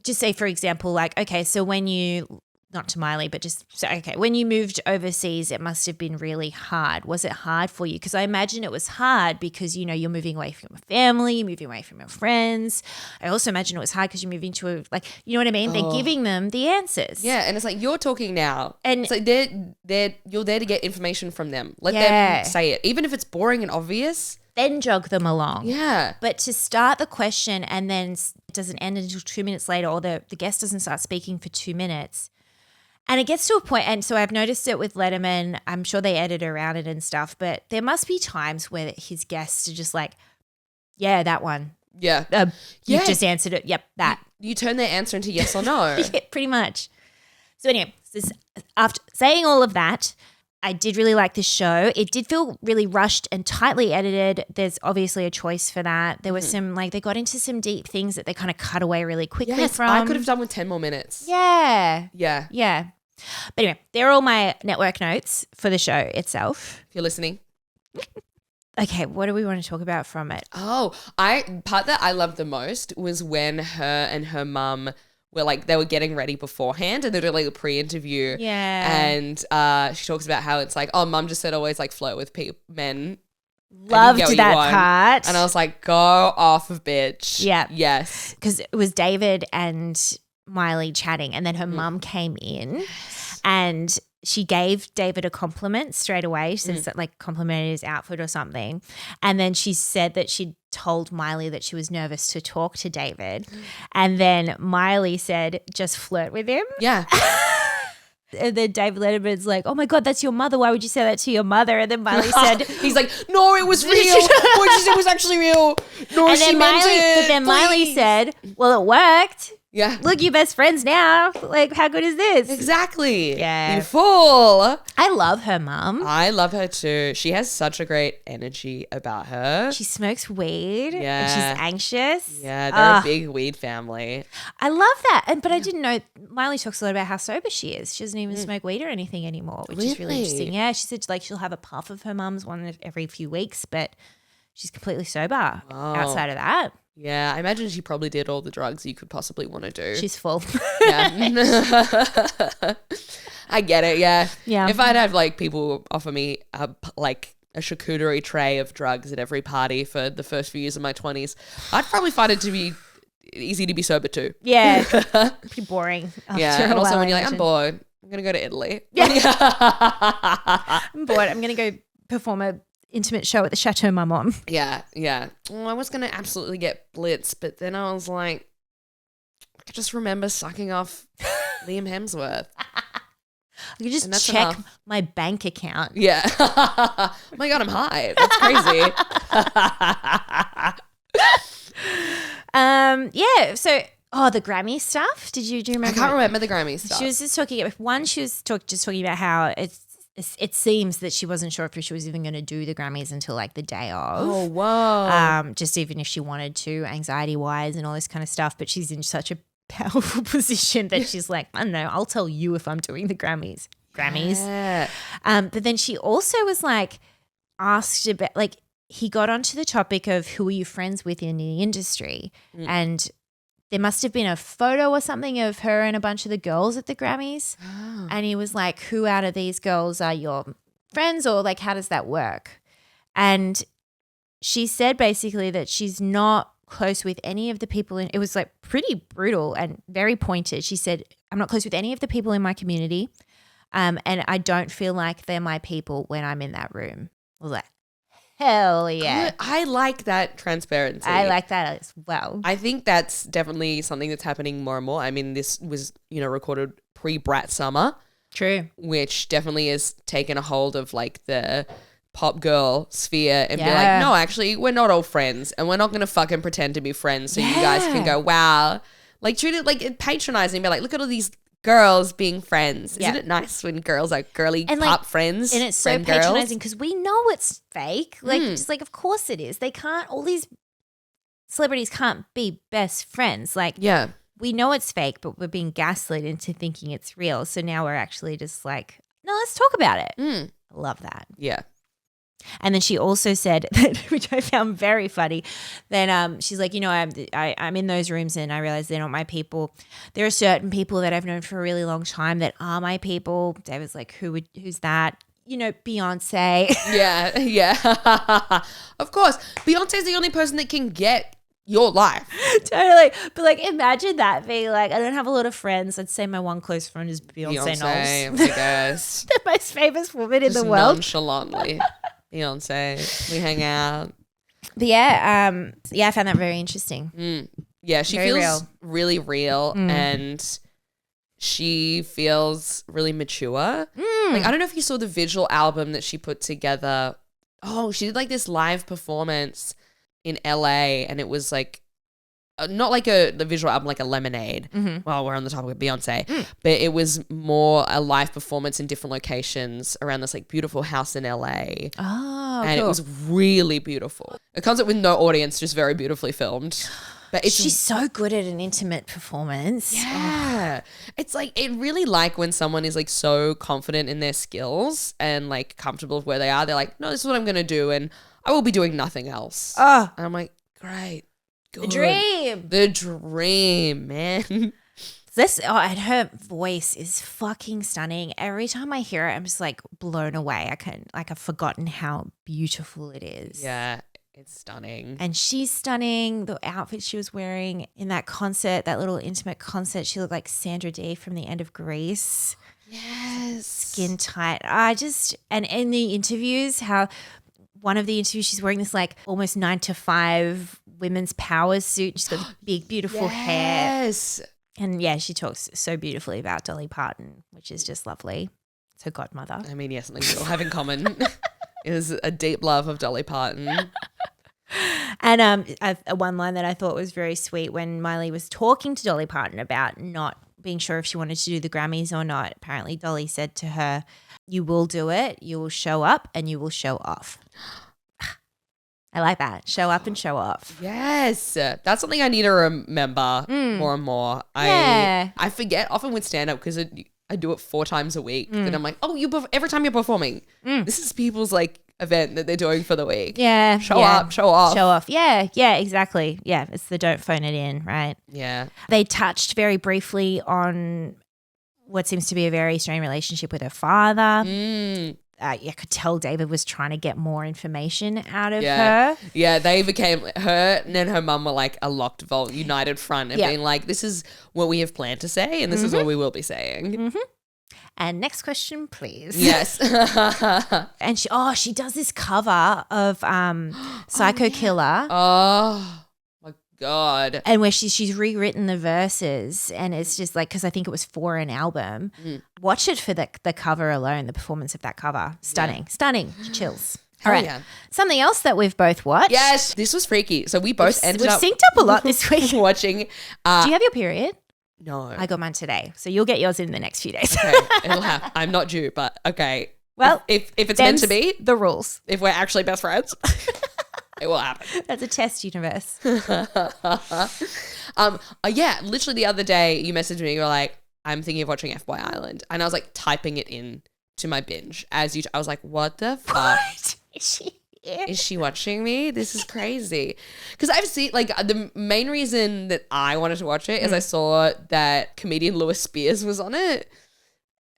Just say, for example, like, okay, so when you, not to Miley, but just so, okay, when you moved overseas, it must have been really hard. Was it hard for you? Because I imagine it was hard because, you're moving away from your family, you're moving away from your friends. I also imagine it was hard because you're moving to you know what I mean? They're giving them the answers. Yeah, and it's like, you're talking now. And it's like you're there to get information from them. Let them say it. Even if it's boring and obvious. Then jog them along. Yeah. But to start the question and then it doesn't end until 2 minutes later, or the guest doesn't start speaking for 2 minutes. And it gets to a point, and so I've noticed it with Letterman. I'm sure they edit around it and stuff, but there must be times where his guests are just like, yeah, that one. Yeah. You've just answered it. Yep, that. You turn their answer into yes or no. Yeah, pretty much. So anyway, after saying all of that, I did really like this show. It did feel really rushed and tightly edited. There's obviously a choice for that. There was some, they got into some deep things that they kind of cut away really quickly from. I could have done with 10 more minutes. Yeah. Yeah. Yeah. But anyway, they're all my network notes for the show itself. If you're listening. Okay, what do we want to talk about from it? Oh, part that I loved the most was when her and her mum were like, they were getting ready beforehand and they were doing like a pre-interview. Yeah. And she talks about how it's like, oh, mum just said always like flirt with men. Loved that part. And I was like, go off, bitch. Yeah. Yes. Because it was David and Miley chatting, and then her mum came in and she gave David a compliment straight away. She says that complimented his outfit or something. And then she said that she'd told Miley that she was nervous to talk to David. And then Miley said, just flirt with him. Yeah. And then David Letterman's like, oh my God, that's your mother. Why would you say that to your mother? And then Miley said, he's like, no, it was real. What she said was actually real. No, and she then meant it. But then Miley said, well, it worked. Yeah. Look, you're best friends now. Like, how good is this? Exactly. Yeah. You fool. I love her mum. I love her too. She has such a great energy about her. She smokes weed. Yeah. And she's anxious. Yeah, they're a big weed family. I love that. But I didn't know, Miley talks a lot about how sober she is. She doesn't even smoke weed or anything anymore, which is really interesting. Yeah, she said she'll have a puff of her mum's one every few weeks, but she's completely sober outside of that. Yeah, I imagine she probably did all the drugs you could possibly want to do. She's full. Yeah. I get it, yeah. Yeah. If I'd have people offer me a charcuterie tray of drugs at every party for the first few years of my 20s, I'd probably find it to be easy to be sober too. Yeah. Pretty boring. Yeah, and also when you're like, I'm bored, I'm going to go to Italy. Yeah. I'm bored. I'm going to go perform a intimate show at the Chateau Marmont. Yeah, yeah. Well, I was going to absolutely get blitzed, but then I was like, I just remember sucking off Liam Hemsworth. I could just check enough. my bank account. Yeah. Oh my God, I'm high. That's crazy. Yeah. So, the Grammy stuff. Do you remember? I can't remember the Grammy stuff. She was just talking. She was just talking about how it seems that she wasn't sure if she was even going to do the Grammys until like the day of. Oh, whoa. Just even if she wanted to, anxiety wise and all this kind of stuff. But she's in such a powerful position that she's like, I don't know, I'll tell you if I'm doing the Grammys. Yeah. But then she also was like asked about like he got onto the topic of who are you friends with in the industry, and there must have been a photo or something of her and a bunch of the girls at the Grammys. Oh. And he was like, who out of these girls are your friends, or like how does that work? And she said basically that she's not close with any of the people it was like pretty brutal and very pointed. She said, I'm not close with any of the people in my community, and I don't feel like they're my people when I'm in that room. I was like, hell yeah. I like that transparency. I like that as well. I think that's definitely something that's happening more and more. I mean, this was, recorded pre-Brat Summer. True. Which definitely has taken a hold of like the pop girl sphere and be Yeah. like, no, actually, we're not all friends and we're not going to fucking pretend to be friends so you guys can go, wow. Like treat it like patronizing and be like, look at all these girls being friends. Yeah. Isn't it nice when girls are girly And, pop friends? And it's so friend girls? patronizing because we know it's fake. Like, just like, of course it is. They can't, all these celebrities can't be best friends. Like, Yeah. we know it's fake, but we're being gaslit into thinking it's real. So now we're actually just like, no, let's talk about it. I love that. Yeah. And then she also said, that, which I found very funny, then she's like, I'm in those rooms and I realize they're not my people. There are certain people that I've known for a really long time that are my people. David's like, who's that? Beyonce. Yeah. Yeah. Of course. Beyonce's the only person that can get your life. Totally. But like, imagine that being like, I don't have a lot of friends. I'd say my one close friend is Beyonce Knowles. I guess. The most famous woman in Just the world. nonchalantly. Beyonce. We hang out. But yeah, I found that very interesting. Yeah, she Very feels real. really real and she feels really mature. Like, I don't know if you saw the visual album that she put together. Oh, she did like this live performance in LA and it was like not like the visual album like a Lemonade. Well, we're on the topic of Beyonce, but it was more a live performance in different locations around this like beautiful house in LA. Oh, And cool. it was really beautiful. A concert with no audience, just very beautifully filmed. But She's so good at an intimate performance. yeah. It's like, it really like when someone is like so confident in their skills and like comfortable with where they are. They're like, no, this is what I'm going to do. And I will be doing nothing else. Oh, And I'm like, great. Good. the dream. The dream, man. And her voice is fucking stunning. Every time I hear it, I'm just like blown away. I've forgotten how beautiful it is. Yeah, it's stunning. And she's stunning. The outfit she was wearing in that concert, that little intimate concert, she looked like Sandra Dee from The End of Grease. Yes. Skin tight. And in the interviews, how one of the interviews she's wearing this like almost 9 to 5 women's power suit. She's got big, beautiful hair. Yes. And yeah, she talks so beautifully about Dolly Parton, which is just lovely. It's her godmother. I mean, yes, something we all have in common is a deep love of Dolly Parton. And one line that I thought was very sweet when Miley was talking to Dolly Parton about not being sure if she wanted to do the Grammys or not. Apparently Dolly said to her, you will do it, you will show up and you will show off. I like that. Show up and show off. Yes. That's something I need to remember more and more. Yeah. I forget often with stand-up because I do it 4 times a week. Then I'm like, oh, every time you're performing, this is people's like event that they're doing for the week. Yeah. Show up, show off. Show off. Yeah, exactly. Yeah, it's the don't phone it in, right? Yeah. They touched very briefly on what seems to be a very strained relationship with her father. I could tell David was trying to get more information out of her. Yeah, they became, her and then her mum were like a locked vault, united front and being like, this is what we have planned to say and this is what we will be saying. And next question, please. Yes. And she does this cover of Psycho Killer. Oh, my God. And where she's rewritten the verses and it's just like, because I think it was for an album. Watch it for the cover alone, the performance of that cover. Stunning. Chills. Hell All right. yeah. Something else that we've both watched. Yes, this was freaky. So we both ended we've up synced up a lot this week. Do watching. you have your period? No. I got mine today, so you'll get yours in the next few days. Okay, it'll happen. I'm not due, but okay. Well, if it's meant to be, the rules. if we're actually best friends, it will happen. That's a test universe. Yeah, literally the other day you messaged me, you were like, I'm thinking of watching FBOY Island. And I was like typing it in to my binge as you, I was like, what the fuck? What? Is she here? Is she watching me? This is crazy. Because I've seen, like, the main reason that I wanted to watch it is I saw that comedian Lewis Spears was on it.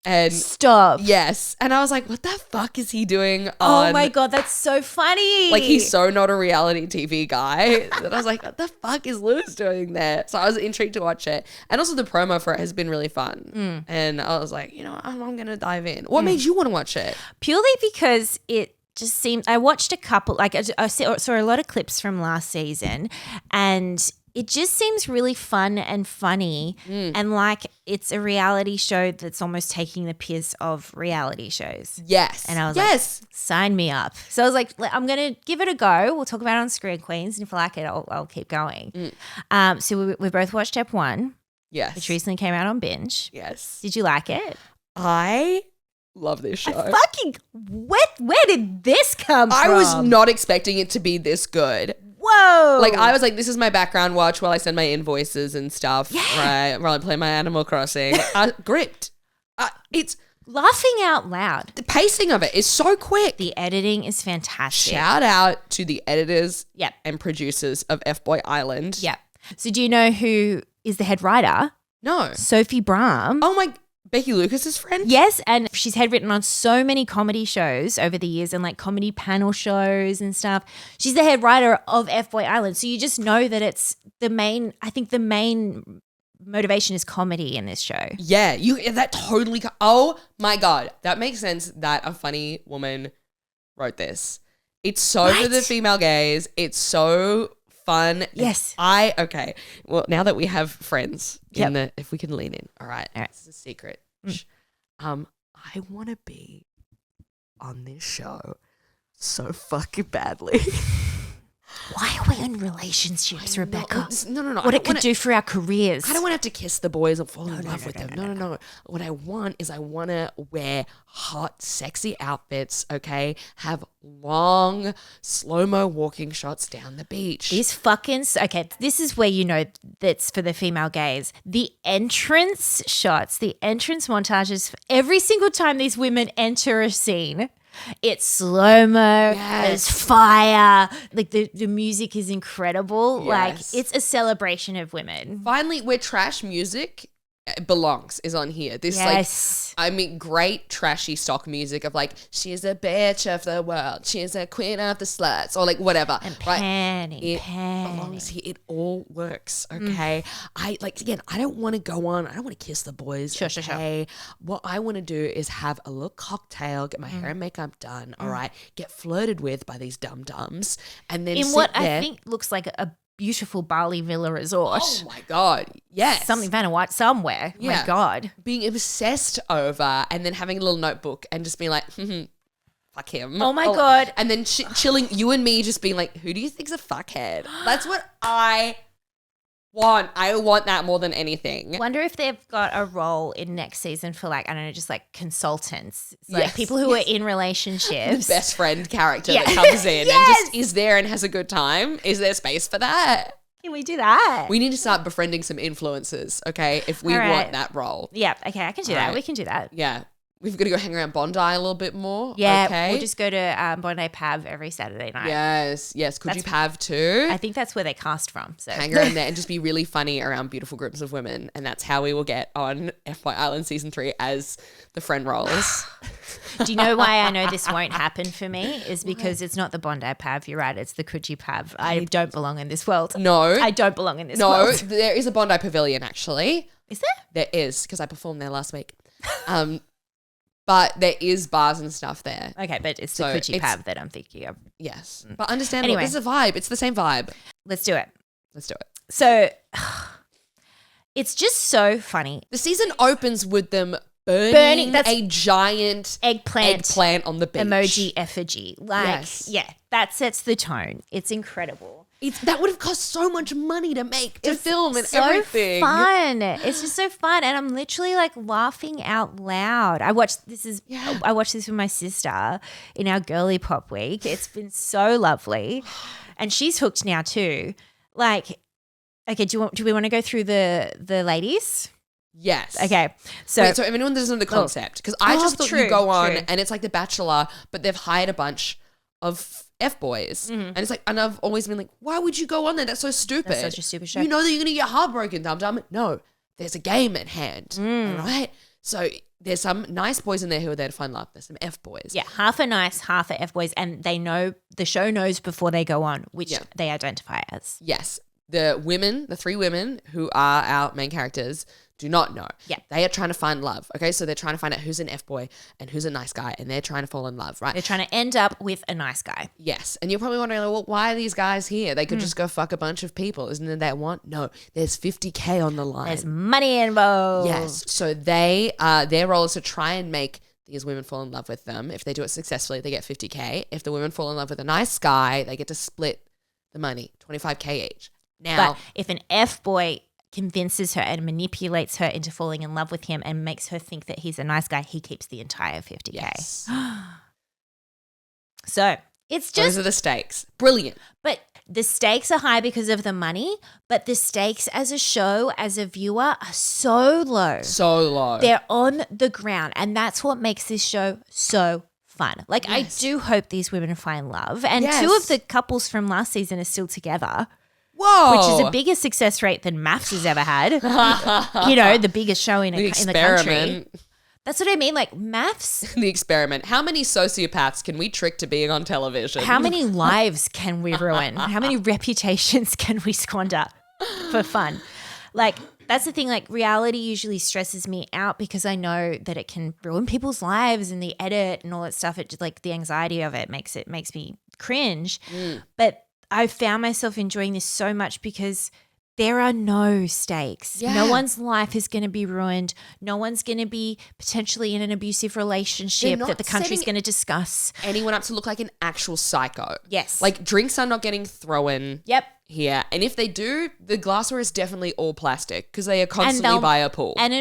And Stop. yes. And I was like, what the fuck is he doing on? Oh my God, that's so funny. Like, he's so not a reality TV guy that I was like, what the fuck is Lewis doing there? So I was intrigued to watch it. And also the promo for it has been really fun. And I was like, you know, I'm going to dive in. What made you want to watch it? Purely because it just seemed, I watched a couple, like I saw a lot of clips from last season, and it just seems really fun and funny, and like it's a reality show that's almost taking the piss of reality shows. Yes. And I was like, sign me up. So I was like, I'm going to give it a go. We'll talk about it on Screen Queens, and if I like it, I'll keep going. So we both watched Ep 1, Yes. which recently came out on Binge. Yes. Did you like it? I love this show. Fucking, where did this come from? I was not expecting it to be this good. Whoa. Like, I was like, this is my background watch while I send my invoices and stuff. Yeah. Right. While I play my Animal Crossing. Gripped. It's laughing out loud. the pacing of it is so quick. The editing is fantastic. Shout out to the editors Yep. and producers of FBOY Island. Yep. So do you know who is the head writer? No. Sophie Brahm. Oh my, Becky Lucas's friend? Yes, and she's head written on so many comedy shows over the years and like comedy panel shows and stuff. She's the head writer of FBOY Island. So you just know that it's the main motivation is comedy in this show. Yeah, that totally, oh my God. That makes sense that a funny woman wrote this. It's so for the female gaze. It's so fun. Yes. Okay. Well, now that we have friends if we can lean in. All right. This is a secret. I want to be on this show so fucking badly. Why are we in relationships, Rebecca? No. What it could do for our careers. I don't want to have to kiss the boys or fall in love with them. No. What I want is I want to wear hot, sexy outfits, okay? Have long, slow-mo walking shots down the beach. This is where you know that's for the female gaze. The entrance shots, the entrance montages, every single time these women enter a scene, it's slow-mo, there's fire, like the music is incredible. Like it's a celebration of women. Finally, where trash music belongs is on here. This great trashy stock music of like, she's a bitch of the world, she's a queen of the sluts, or like whatever. And panty, belongs here. It all works. Okay. I don't want to go on. I don't want to kiss the boys. Sure. What I want to do is have a little cocktail, get my hair and makeup done. All right. Get flirted with by these dum-dums, and then I think looks like a beautiful Bali Villa resort. Oh my God. Yes. Something Vanna White somewhere. Yeah. My God. Being obsessed over, and then having a little notebook and just being like, fuck him. Oh my God. And then chilling, you and me just being like, who do you think's a fuckhead? That's what I want. I want that more than anything. Wonder if they've got a role in next season for like, I don't know, just like consultants. It's like people who are in relationships. The best friend character that comes in and just is there and has a good time. Is there space for that? Can we do that? We need to start befriending some influencers, okay, if we want that role. Yeah, okay, I can do that. We can do that. Yeah. We've got to go hang around Bondi a little bit more. Yeah, okay? We'll just go to Bondi Pav every Saturday night. Yes. Could you Pav too? I think that's where they cast from. So hang around there and just be really funny around beautiful groups of women. And that's how we will get on FBOY Island Season 3 as the friend roles. Do you know why I know this won't happen for me? Is because it's not the Bondi Pav. You're right. It's the Coogee Pav. I don't belong in this world. No. I don't belong in this world. No, there is a Bondi Pavilion actually. Is there? There is, because I performed there last week. But there is bars and stuff there. Okay, but it's the Coogee Pav that I'm thinking of. Yes. But understandable. Anyway. It's a vibe. It's the same vibe. Let's do it. So it's just so funny. the season opens with them burning that's a giant eggplant on the beach. emoji effigy. Like, Yes. yeah, that sets the tone. It's incredible. That would have cost so much money to make, to film and so everything. Fun. It's just so fun, and I'm literally like laughing out loud. I watched this with my sister in our girly pop week. It's been so lovely, and she's hooked now too. Like, okay, do we want to go through the ladies? Okay, so if anyone doesn't know the concept, because I just thought you go on and it's like The Bachelor, but they've hired a bunch of F-boys. And it's like, and I've always been like, why would you go on there? That's so stupid. That's such a stupid show. You know that you're going to get heartbroken, dum-dum. No, there's a game at hand, all right? So there's some nice boys in there who are there to find love. There's some F-boys. Yeah, half are nice, half are F-boys, and they know, the show knows before they go on which they identify as. Yes. The 3 women who are our main characters do not know. Yeah. They are trying to find love. Okay. So they're trying to find out who's an F-boy and who's a nice guy, and they're trying to fall in love, right? They're trying to end up with a nice guy. Yes. And you're probably wondering, well, why are these guys here? They could just go fuck a bunch of people. Isn't it that want? No, there's $50K on the line. There's money involved. Yes. So they, their role is to try and make these women fall in love with them. If they do it successfully, they get $50K. If the women fall in love with a nice guy, they get to split the money, $25K each. Now, but if an F-boy convinces her and manipulates her into falling in love with him and makes her think that he's a nice guy, he keeps the entire $50K. Yes. So it's just... Those are the stakes. Brilliant. But the stakes are high because of the money, but the stakes as a show, as a viewer, are so low. So low. They're on the ground, and that's what makes this show so fun. Like, I do hope these women find love, and 2 of the couples from last season are still together. Whoa. Which is a bigger success rate than MAFS has ever had. You know, the biggest show in the country. That's what I mean. Like, MAFS. The experiment. How many sociopaths can we trick to being on television? How many lives can we ruin? How many reputations can we squander for fun? Like, that's the thing. Like, reality usually stresses me out because I know that it can ruin people's lives and the edit and all that stuff. It just, like, the anxiety of it makes me cringe. But I found myself enjoying this so much because there are no stakes. Yeah. No one's life is going to be ruined. No one's going to be potentially in an abusive relationship that the country's going to discuss. Anyone up to look like an actual psycho. Yes. Like, drinks are not getting thrown here. And if they do, the glassware is definitely all plastic because they are constantly by a pool. And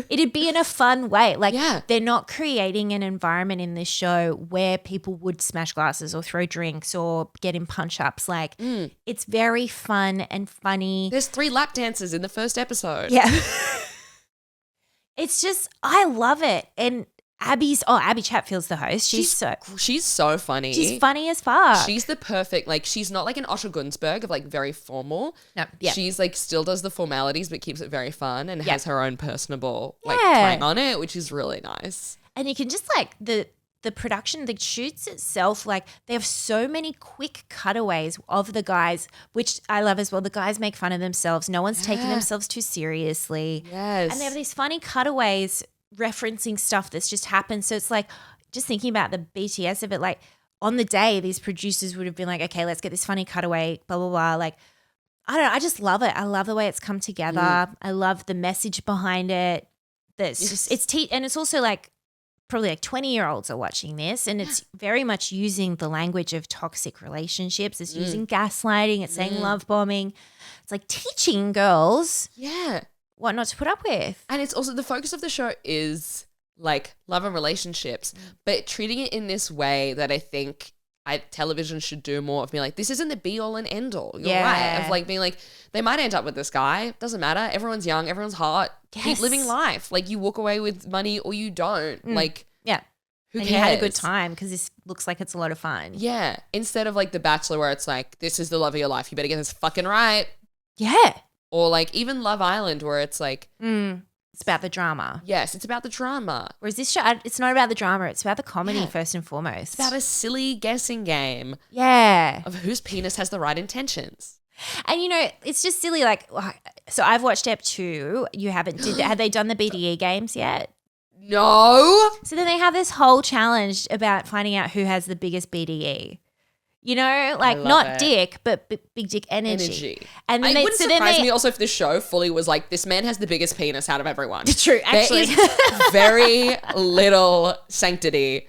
it'd be in a fun way. Like, they're not creating an environment in this show where people would smash glasses or throw drinks or get in punch-ups. Like, it's very fun and funny. There's 3 lap dances in the first episode. Yeah. It's just, I love it. And Abby Chatfield's the host. She's so funny. She's funny as fuck. She's the perfect, like, she's not like an Osher Gunsberg of like very formal. No, yeah. She's like still does the formalities but keeps it very fun and has her own personable like twang on it, which is really nice. And you can just like the production, the shoots itself, like they have so many quick cutaways of the guys, which I love as well. The guys make fun of themselves. No one's taking themselves too seriously. Yes. And they have these funny cutaways referencing stuff that's just happened. So it's like just thinking about the BTS of it, like on the day these producers would have been like, okay, let's get this funny cutaway, blah, blah, blah. Like, I don't know. I just love it. I love the way it's come together. I love the message behind it. That's just, and it's also like probably like 20-year-olds are watching this, and it's very much using the language of toxic relationships. It's using gaslighting. It's saying love bombing. It's like teaching girls what not to put up with. And it's also the focus of the show is like love and relationships, but treating it in this way that I think television should do more of, being like, this isn't the be all and end all. You're right. Of like being like, they might end up with this guy. Doesn't matter. Everyone's young. Everyone's hot. Keep living life. Like, you walk away with money or you don't. Like, who cares? You had a good time because this looks like it's a lot of fun. Yeah. Instead of like The Bachelor where it's like, this is the love of your life. You better get this fucking right. Yeah. Or like even Love Island where it's like. It's about the drama. Yes, it's about the drama. Whereas this show, it's not about the drama. It's about the comedy first and foremost. It's about a silly guessing game. Yeah. Of whose penis has the right intentions. And, you know, it's just silly. Like, so I've watched Ep 2. You haven't. Have they done the BDE games yet? No. So then they have this whole challenge about finding out who has the biggest BDE. You know, like love not it. dick, but big dick energy. And then it wouldn't surprise me also if the show fully was like, this man has the biggest penis out of everyone. True, actually. There is very little sanctity.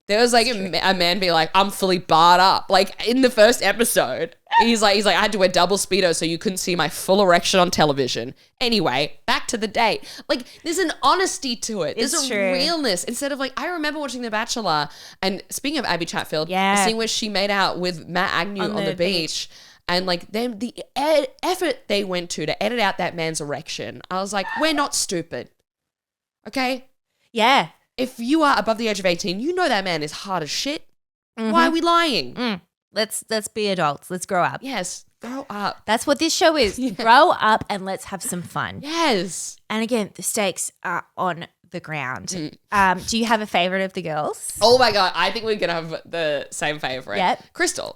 There was like a man be like, I'm fully barred up. Like in the first episode, he's like, I had to wear double speedo so you couldn't see my full erection on television. Anyway, back to the date. Like there's an honesty to it. There's a realness instead of like, I remember watching The Bachelor and speaking of Abby Chatfield, the scene where she made out with Matt Agnew on the beach. And like them, the effort they went to edit out that man's erection. I was like, we're not stupid. Okay? Yeah. If you are above the age of 18, you know that man is hard as shit. Mm-hmm. Why are we lying? Let's be adults. Let's grow up. Yes, grow up. That's what this show is. Yeah. Grow up and let's have some fun. Yes. And again, the stakes are on the ground. Do you have a favorite of the girls? Oh my God, I think we're going to have the same favorite. Yep. Crystal.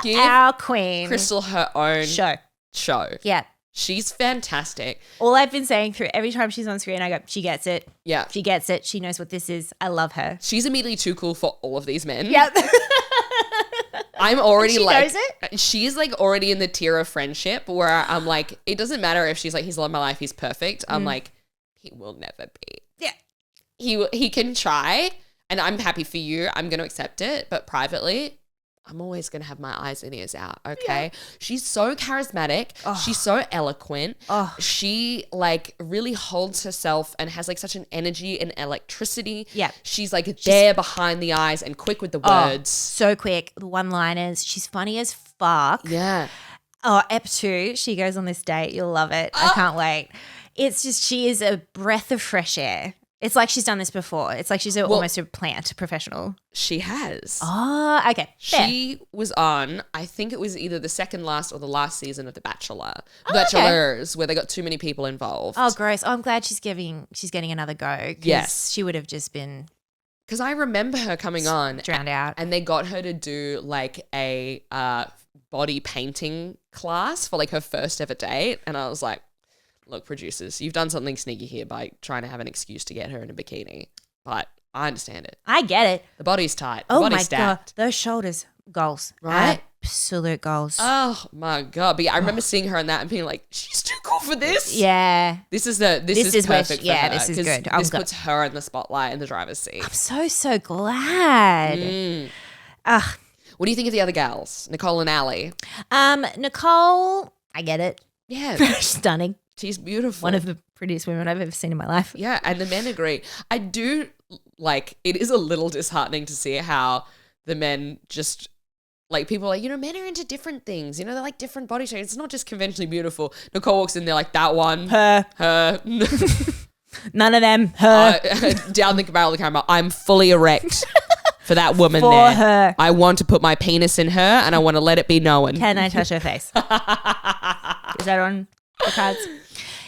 Give our queen. Crystal her own show. Yeah. She's fantastic. All I've been saying through every time she's on screen, I go, she gets it. Yeah. She gets it. She knows what this is. I love her. She's immediately too cool for all of these men. Yep. I'm already she like, knows it. She's like already in the tier of friendship where I'm like, it doesn't matter if she's like, he's the love of my life, he's perfect. I'm like, he will never be. Yeah. He can try and I'm happy for you. I'm going to accept it. But privately, I'm always going to have my eyes and ears out, okay? Yeah. She's so charismatic. Oh. She's so eloquent. Oh. She like really holds herself and has like such an energy and electricity. Yeah. She's like there behind the eyes and quick with the words. So quick. The one-liners. She's funny as fuck. Yeah. Oh, Ep 2, she goes on this date. You'll love it. I can't wait. It's just, she is a breath of fresh air. It's like she's done this before. It's like she's almost a plant professional. She has. Oh, okay. Fair. She was on, I think it was either the second last or the last season of The Bachelor. Bachelors, where they got too many people involved. Oh, gross. Oh, I'm glad she's getting another go. Yes. She would have just been. Because I remember her coming on. Drowned out. And they got her to do like a body painting class for like her first ever date. And I was like, look, producers, you've done something sneaky here by trying to have an excuse to get her in a bikini. But I understand it. I get it. The body's tight. The body's my stacked. God. Those shoulders, goals. Right? Absolute goals. Oh my God. But yeah, I remember seeing her in that and being like, she's too cool for this. Yeah. This is perfect for her. This is good. This puts her in the spotlight in the driver's seat. I'm so glad. What do you think of the other gals? Nicole and Ali? Nicole, I get it. Yeah. Stunning. She's beautiful. One of the prettiest women I've ever seen in my life. Yeah, and the men agree. I do like, it is a little disheartening to see how the men just, like, people are like, men are into different things. They're like different body shapes. It's not just conventionally beautiful. Nicole walks in there like, that one. Her. None of them. Her. Down the barrel of the camera. I'm fully erect. For that woman For there. her. I want to put my penis in her and I want to let it be known. Can I touch her face? Is that on the cards?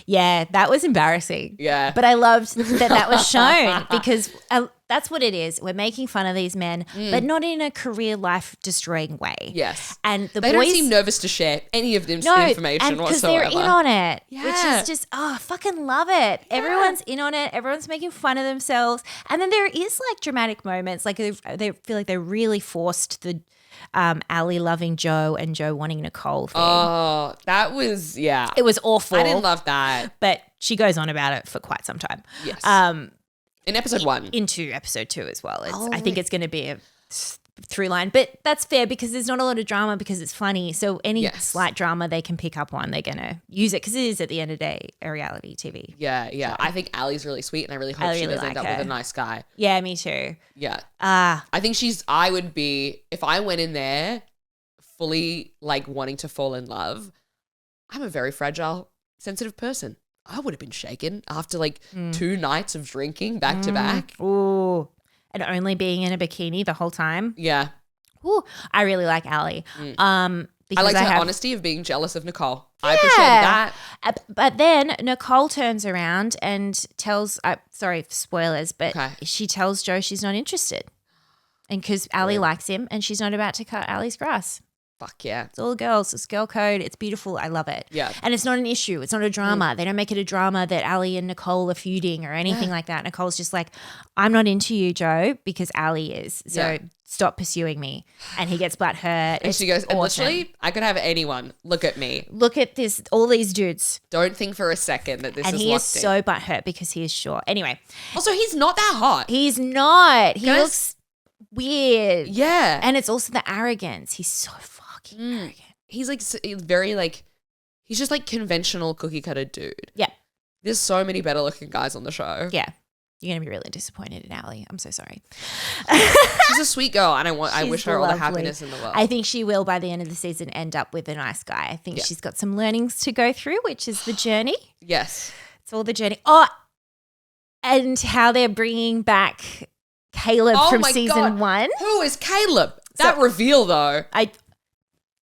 Yeah, that was embarrassing. Yeah. But I loved that was shown because that's what it is. We're making fun of these men, but not in a career life destroying way. Yes. And they don't seem nervous to share any of this information whatsoever. Because they're in on it, yeah. which is just, I fucking love it. Yeah. Everyone's in on it. Everyone's making fun of themselves. And then there is like dramatic moments. Like they feel like they really forced the Ali loving Joe and Joe wanting Nicole thing. Oh, that was, yeah. It was awful. I didn't love that. But she goes on about it for quite some time. Yes. In episode 1. Into episode 2 as well. I think it's going to be a through line. But that's fair because there's not a lot of drama because it's funny. So any slight drama they can pick up on, they're going to use it because it is at the end of the day a reality TV. Yeah, yeah. So. I think Ali's really sweet and I really hope she does end up with a nice guy. Yeah, me too. Yeah. I think I would be, if I went in there fully like wanting to fall in love, I'm a very fragile, sensitive person. I would have been shaken after like 2 nights of drinking back to back. Ooh. And only being in a bikini the whole time. Yeah. Ooh, I really like Ali. Because I like her honesty of being jealous of Nicole. Yeah. I appreciate that. But then Nicole turns around and tells, sorry, spoilers, but she tells Joe she's not interested. And because Ali likes him and she's not about to cut Ali's grass. Fuck yeah. It's all girls. It's girl code. It's beautiful. I love it. Yeah. And it's not an issue. It's not a drama. They don't make it a drama that Ali and Nicole are feuding or anything like that. Nicole's just like, I'm not into you, Joe, because Ali is. So stop pursuing me. And he gets butthurt. And she goes, and literally, I could have anyone. Look at me. Look at this, all these dudes. Don't think for a second that this and is he is locked in. so butthurt because he is short. Anyway. Also, he's not that hot. He's not. He looks weird. Yeah. And it's also the arrogance. He's so fucking arrogant. He's like very like, he's just like conventional cookie cutter dude. Yeah. There's so many better looking guys on the show. Yeah. You're going to be really disappointed in Ali. I'm so sorry. She's a sweet girl and I wish her all the happiness in the world. I think she will, by the end of the season, end up with a nice guy. I think she's got some learnings to go through, which is the journey. Yes. It's all the journey. Oh, and how they're bringing back Caleb from season 1. Who is Caleb? That reveal though.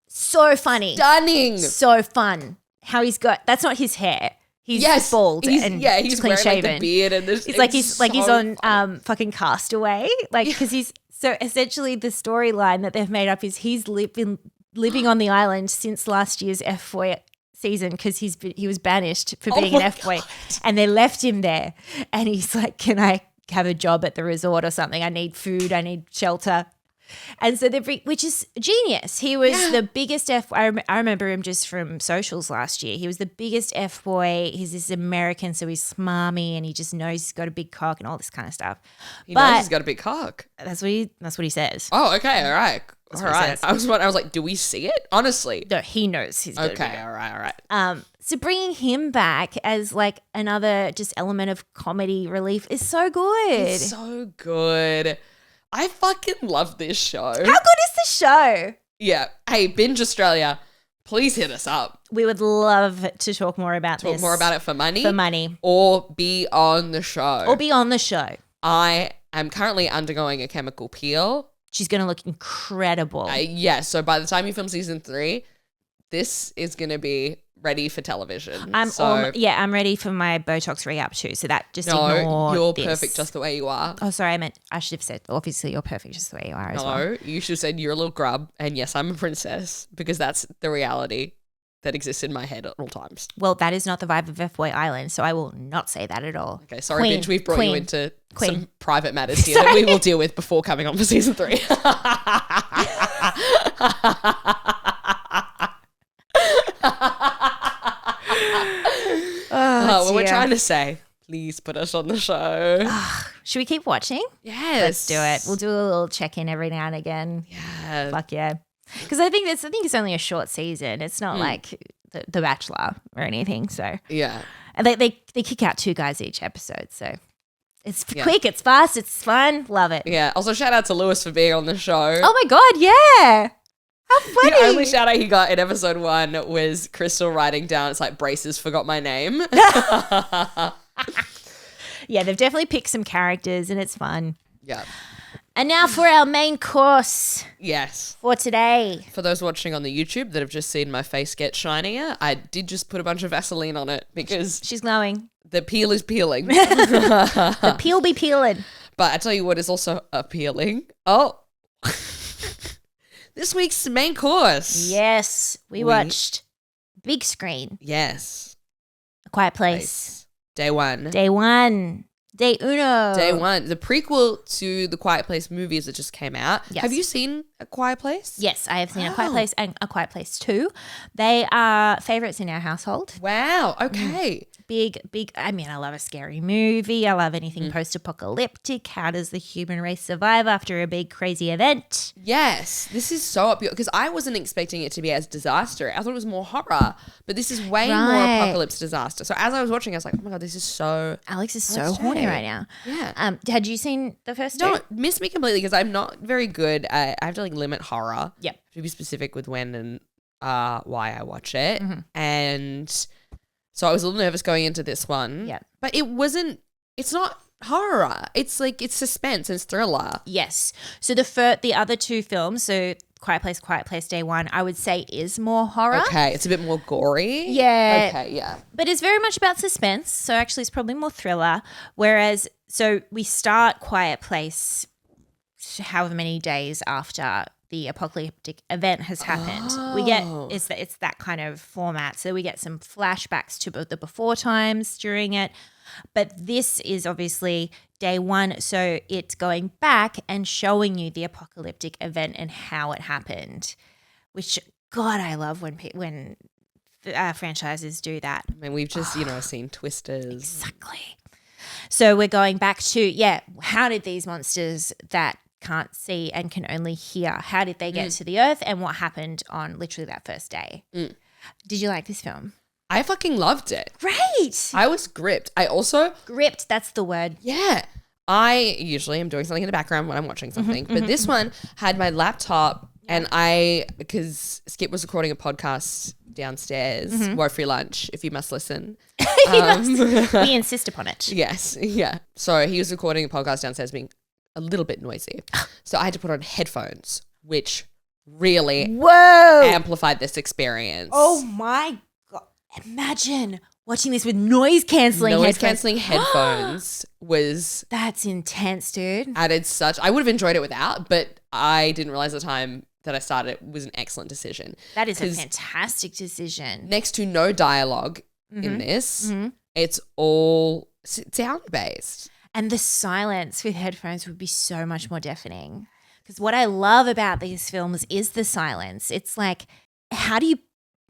So funny. Stunning. So fun. How he's got, that's not his hair. He's bald he's clean wearing shaven. like the beard and this. He's he's on fucking Castaway. Like, because he's so essentially the storyline that they've made up is he's been living on the island since last year's FBOY season because he was banished for being an FBOY, and they left him there. And he's like, "Can I have a job at the resort or something? I need food. I need shelter." And so which is genius. He was the biggest I remember him just from socials last year. He was the biggest F-boy. He's this American, so he's smarmy and he just knows he's got a big cock and all this kind of stuff. He knows he's got a big cock. That's what he says. Oh, okay, all right. That's all what he right. says. I was like, do we see it? Honestly. No, he knows he's got okay, all right. So bringing him back as like another just element of comedy relief is so good. It's so good. I fucking love this show. How good is this show? Yeah. Hey, Binge Australia, please hit us up. We would love to talk more about this. Talk more about it for money. For money. Or be on the show. I am currently undergoing a chemical peel. She's going to look incredible. So by the time you film season 3, this is going to be ready for television. I'm ready for my Botox re-up too. So that just ignore you're this. Perfect just the way you are. Oh, sorry. I should have said, obviously you're perfect just the way you are as well. No, you should have said you're a little grub. And yes, I'm a princess because that's the reality that exists in my head at all times. Well, that is not the vibe of FBOY Island. So I will not say that at all. Okay, sorry, Binge. We've brought you into some private matters here that we will deal with before coming on for season 3. What we're trying to say, please put us on the show. Should we keep watching? Yes. Let's do it. We'll do a little check-in every now and again. Yeah. Fuck yeah. Because I think it's only a short season. It's not like the Bachelor or anything. So yeah. And they kick out 2 guys each episode. So it's quick, it's fast, it's fun. Love it. Yeah. Also, shout out to Lewis for being on the show. Oh my God, yeah. How funny. The only shout out he got in episode 1 was Crystal writing down, it's like braces forgot my name. Yeah, they've definitely picked some characters and it's fun. Yeah. And now for our main course. Yes. For today. For those watching on the YouTube that have just seen my face get shinier, I did just put a bunch of Vaseline on it because she's glowing. The peel is peeling. The peel be peeling. But I tell you what is also appealing. Oh. This week's main course. Yes. We watched big screen. Yes. A Quiet Place. Day 1. Day 1. Day uno. Day 1. The prequel to the Quiet Place movies that just came out. Yes. Have you seen A Quiet Place? Yes, I have seen A Quiet Place and A Quiet Place 2. They are favourites in our household. Wow. Okay. Big. I mean, I love a scary movie. I love anything post-apocalyptic. How does the human race survive after a big crazy event? Yes. This is so up because I wasn't expecting it to be as disaster. I thought it was more horror, but this is way more apocalypse disaster. So as I was watching, I was like, oh my God, this is so... Alex is so horny right now. Yeah. Had you seen the first two? No, miss me completely because I'm not very good. I have to like limit horror. Yep. To be specific with when and why I watch it. Mm-hmm. And so I was a little nervous going into this one. Yeah. But it's not horror. It's like, it's suspense and thriller. Yes. So the other 2 films, so Quiet Place Day 1, I would say is more horror. Okay. It's a bit more gory. Yeah. Okay, yeah. But it's very much about suspense. So actually it's probably more thriller. Whereas, so we start Quiet Place however many days after the apocalyptic event has happened. We get it's that kind of format. So we get some flashbacks to both the before times during it. But this is obviously day one. So it's going back and showing you the apocalyptic event and how it happened, which, God, I love when franchises do that. I mean, we've just, seen Twisters. Exactly. So we're going back to, how did these monsters that can't see and can only hear, how did they get to the earth and what happened on literally that first day? Did you like this film? I fucking loved it. Great. I was gripped. Gripped, that's the word. Yeah. I usually am doing something in the background when I'm watching something, but this one had my laptop and because Skip was recording a podcast downstairs, Woe Free Lunch, if you must listen. We insist upon it. Yes, yeah. So he was recording a podcast downstairs being a little bit noisy. So I had to put on headphones, which really amplified this experience. Oh my God. Imagine watching this with noise-cancelling headphones. Noise-cancelling headphones was... That's intense, dude. I would have enjoyed it without, but I didn't realize at the time that I started it was an excellent decision. That is a fantastic decision. Next to no dialogue in this, it's all sound-based. And the silence with headphones would be so much more deafening. Because what I love about these films is the silence. It's like, how do you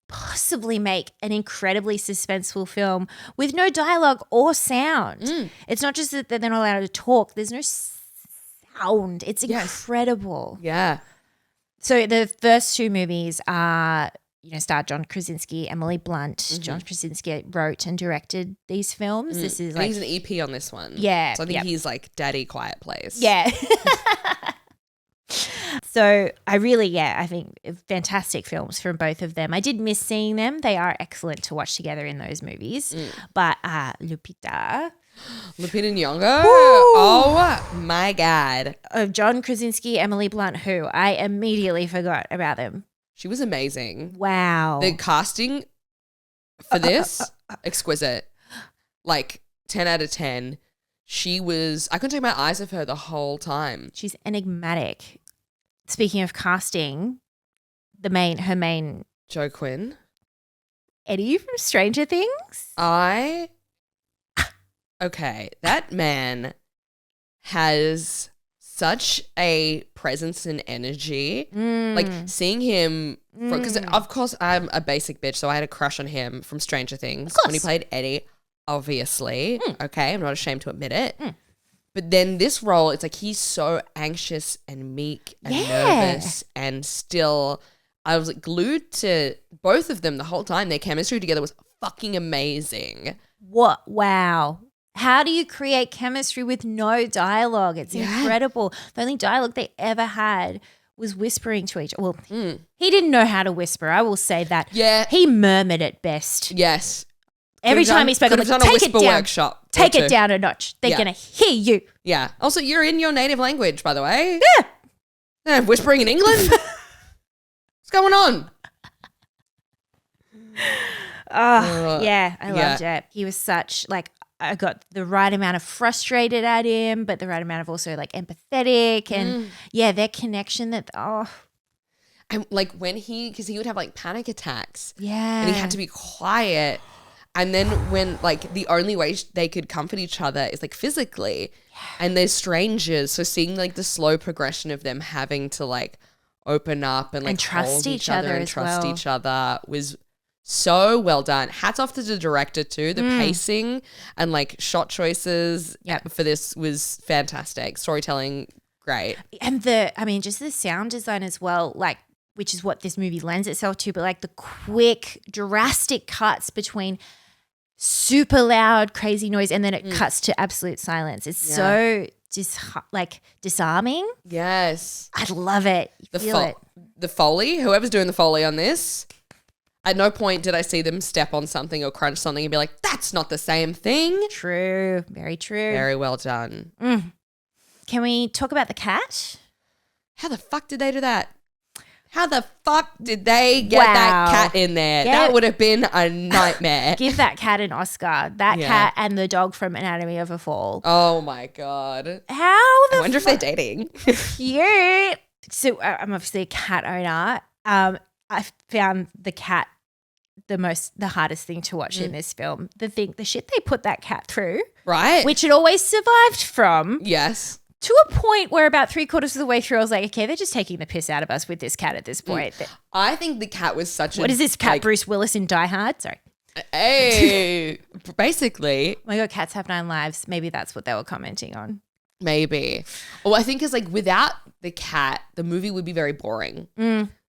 possibly make an incredibly suspenseful film with no dialogue or sound? It's not just that they're not allowed to talk. There's no sound. It's incredible. Yeah. So the first two movies are, starred John Krasinski, Emily Blunt. John Krasinski wrote and directed these films. This is he's an EP on this one. Yeah. So I think he's like Daddy Quiet Place. Yeah. So I think fantastic films from both of them. I did miss seeing them. They are excellent to watch together in those movies. But Lupita Nyong'o. Oh my God. Of John Krasinski, Emily Blunt, who I immediately forgot about them. She was amazing. Wow. The casting for this, exquisite. Like 10 out of 10. I couldn't take my eyes off her the whole time. She's enigmatic. Speaking of casting, her main Jo Quinn. Eddie from Stranger Things. Okay, that man has such a presence and energy. Like seeing him, because of course I'm a basic bitch, so I had a crush on him from Stranger Things when he played Eddie, obviously. Okay, I'm not ashamed to admit it. But then this role, it's like he's so anxious and meek and nervous and still. I was like glued to both of them the whole time. Their chemistry together was fucking amazing. What? Wow. How do you create chemistry with no dialogue? It's incredible. The only dialogue they ever had was whispering to each other. Well, he didn't know how to whisper. I will say that. Yeah. He murmured at best. Yes. Every time he spoke, I'm like, done take a whisper it down. workshop. Take it down a notch. They're going to hear you. Yeah. Also, you're in your native language, by the way. Yeah. Whispering in England? What's going on? I loved it. He was such I got the right amount of frustrated at him, but the right amount of also empathetic and their connection And like because he would have panic attacks. Yeah. And he had to be quiet. And then when the only way they could comfort each other is physically, and they're strangers. So seeing the slow progression of them having to open up and trust hold each other and as trust well. each other was so well done. Hats off to the director too. The pacing and shot choices for this was fantastic. Storytelling, great. And just the sound design as well, which is what this movie lends itself to, but the quick, drastic cuts between super loud, crazy noise and then it cuts to absolute silence. It's so disarming. Yes. I love it. The Foley, whoever's doing the Foley on this, at no point did I see them step on something or crunch something and be like, that's not the same thing. True. Very true. Very well done. Can we talk about the cat? How the fuck did they do that? How the fuck did they get that cat in there? That would have been a nightmare. Give that cat an Oscar. That cat and the dog from Anatomy of a Fall. Oh my God. How the I wonder if they're dating. Cute. So I'm obviously a cat owner. I found the cat the hardest thing to watch in this film. The shit they put that cat through, Right. which it always survived from. Yes. To a point where about 3/4 of the way through, I was like, okay, they're just taking the piss out of us with this cat at this point. I think the cat was such What is this cat, Bruce Willis in Die Hard? Sorry. Hey, basically. Oh my God, cats have 9 lives. Maybe that's what they were commenting on. Maybe. Well, I think it's like without the cat, the movie would be very boring.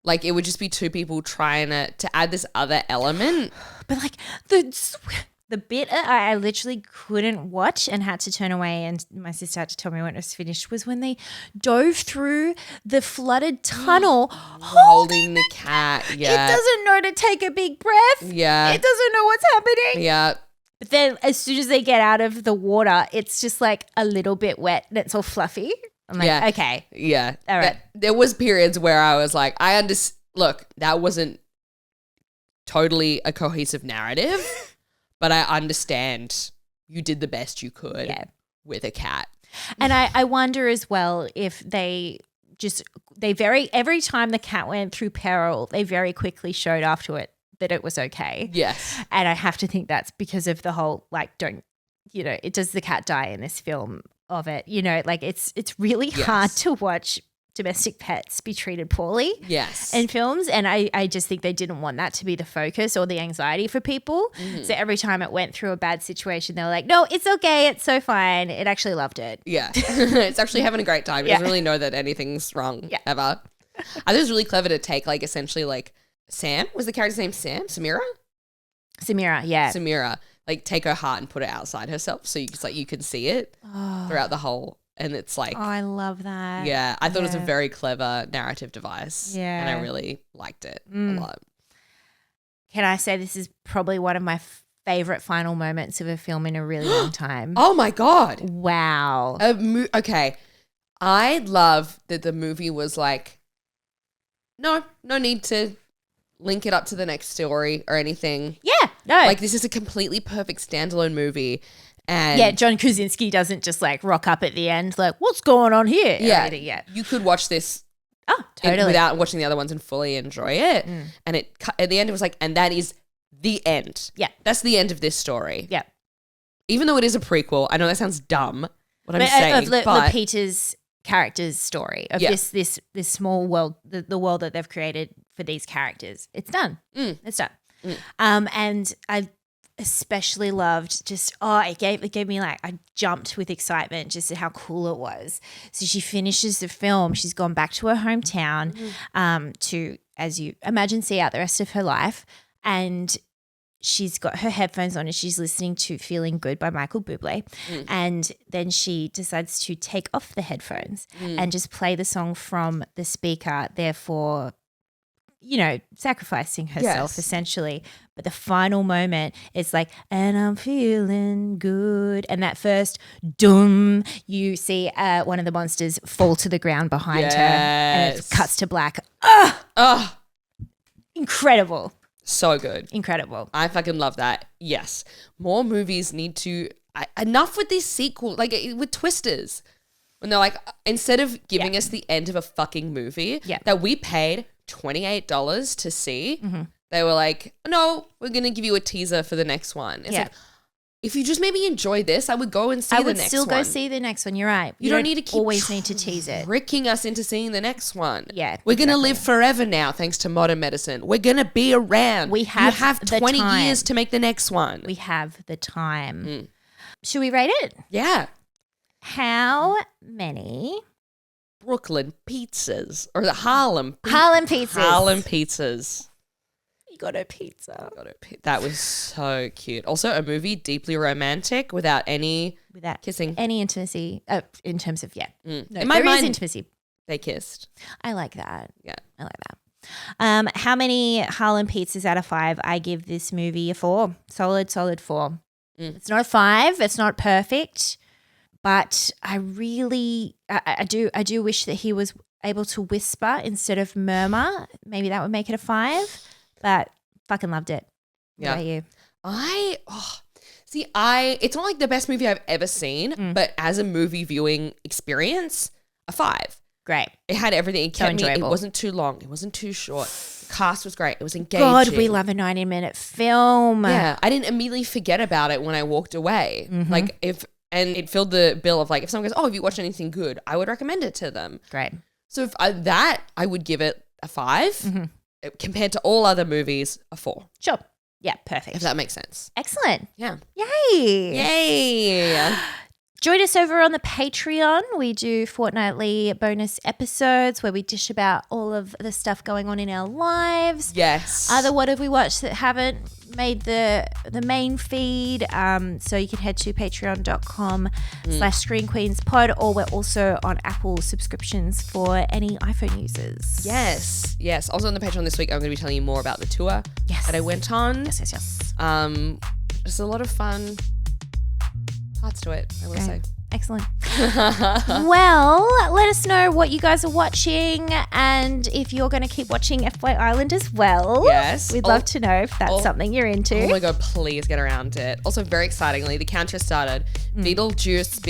Like it would just be two people trying to add this other element. But like the bit I literally couldn't watch and had to turn away, and my sister had to tell me when it was finished, was when they dove through the flooded tunnel Holding the cat. Yeah. It doesn't know to take a big breath. Yeah. It doesn't know what's happening. Yeah. But then as soon as they get out of the water, it's just like a little bit wet and it's all fluffy. I'm like, okay. Yeah. All right. There was periods where I was like, look, that wasn't totally a cohesive narrative, but I understand you did the best you could with a cat. And I wonder as well if every time the cat went through peril, they very quickly showed after it that it was okay. Yes. And I have to think that's because of the whole, like, does the cat die in this film of it? Like it's really hard to watch domestic pets be treated poorly in films. And I just think they didn't want that to be the focus or the anxiety for people. So every time it went through a bad situation, they were like, no, it's okay. It's so fine. It actually loved it. Yeah. It's actually having a great time. It doesn't really know that anything's wrong ever. I think it was really clever to take like essentially like Sam, was the character's name Sam? Samira, yeah. Samira, like take her heart and put it outside herself. So you can see it throughout the whole. And it's like, oh, I love that. Yeah, I thought it was a very clever narrative device. Yeah. And I really liked it a lot. Can I say this is probably one of my favorite final moments of a film in a really long time? Oh my God. Wow. Okay. I love that the movie was like, no need to link it up to the next story or anything. Yeah, no. Like this is a completely perfect standalone movie. And yeah, John Krasinski doesn't just like rock up at the end like, what's going on here? Yeah. You could watch this totally without watching the other ones and fully enjoy it. And at the end it was like, and that is the end. Yeah. That's the end of this story. Yeah. Even though it is a prequel, I know that sounds dumb what I'm saying. Of Lupita's character's story of this small world, the world that they've created for these characters. It's done. It's done. And I especially loved it gave me like, I jumped with excitement just at how cool it was. So she finishes the film. She's gone back to her hometown to, as you imagine, see out the rest of her life. And she's got her headphones on and she's listening to Feeling Good by Michael Bublé. And then she decides to take off the headphones and just play the song from the speaker, therefore, sacrificing herself essentially. But the final moment is like, and I'm feeling good. And that first dum, you see one of the monsters fall to the ground behind her and it cuts to black. Incredible. So good. Incredible. I fucking love that. Yes. More movies need to, enough with these sequels, like with twisters. When they're like, instead of giving us the end of a fucking movie that we paid $28 to see, they were like, no, we're going to give you a teaser for the next one. It's like, if you just maybe enjoy this, I would go and see the next one. I would still go see the next one. You're right. You don't need to keep always need to tease it. Tricking us into seeing the next one. Yeah. We're going to live forever now thanks to modern medicine. We're going to be around. You have 20 years to make the next one. We have the time. Should we rate it? Yeah. How many Brooklyn pizzas or the Harlem pizzas? Harlem pizzas. You got a pizza. That was so cute. Also, a movie deeply romantic without any kissing, any intimacy. In terms of no, in my mind, is intimacy. They kissed. I like that. Yeah, I like that. How many Harlem pizzas out of 5? I give this movie a 4. Solid 4. It's not a 5. It's not perfect. But I really, I do wish that he was able to whisper instead of murmur. Maybe that would make it a 5. But fucking loved it. What about you? It's not like the best movie I've ever seen, but as a movie viewing experience, a 5. Great. It had everything. It kept me. It enjoyable. wasn't too long. It wasn't too short. The cast was great. It was engaging. God, we love a 90-minute film. Yeah, I didn't immediately forget about it when I walked away. Like and it filled the bill of like, if someone goes, oh, have you watched anything good? I would recommend it to them. Great. So if I would give it a 5. Compared to all other movies, a 4. Sure. Yeah, perfect. If that makes sense. Excellent. Yeah. Yay. Yay. Join us over on the Patreon. We do fortnightly bonus episodes where we dish about all of the stuff going on in our lives. Yes. Other what have we watched that haven't made the main feed. So you can head to patreon.com/screenqueenspod, or we're also on Apple subscriptions for any iPhone users. Yes. Yes. Also on the Patreon this week, I'm going to be telling you more about the tour that I went on. Yes. Just a lot of fun parts to it, I will say. Excellent. Well, let us know what you guys are watching and if you're going to keep watching FBOY Island as well. Yes. We'd love to know if that's something you're into. Oh my God, please get around it. Also, very excitingly, the count just started. Beetlejuice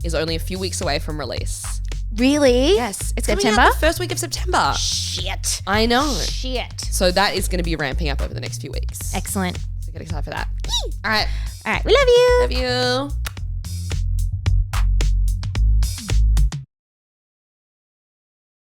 is only a few weeks away from release. Really? Yes. It's September? coming out the first week of September. Shit. I know. Shit. So that is going to be ramping up over the next few weeks. Excellent. So get excited for that. All right. All right. We love you. Love you.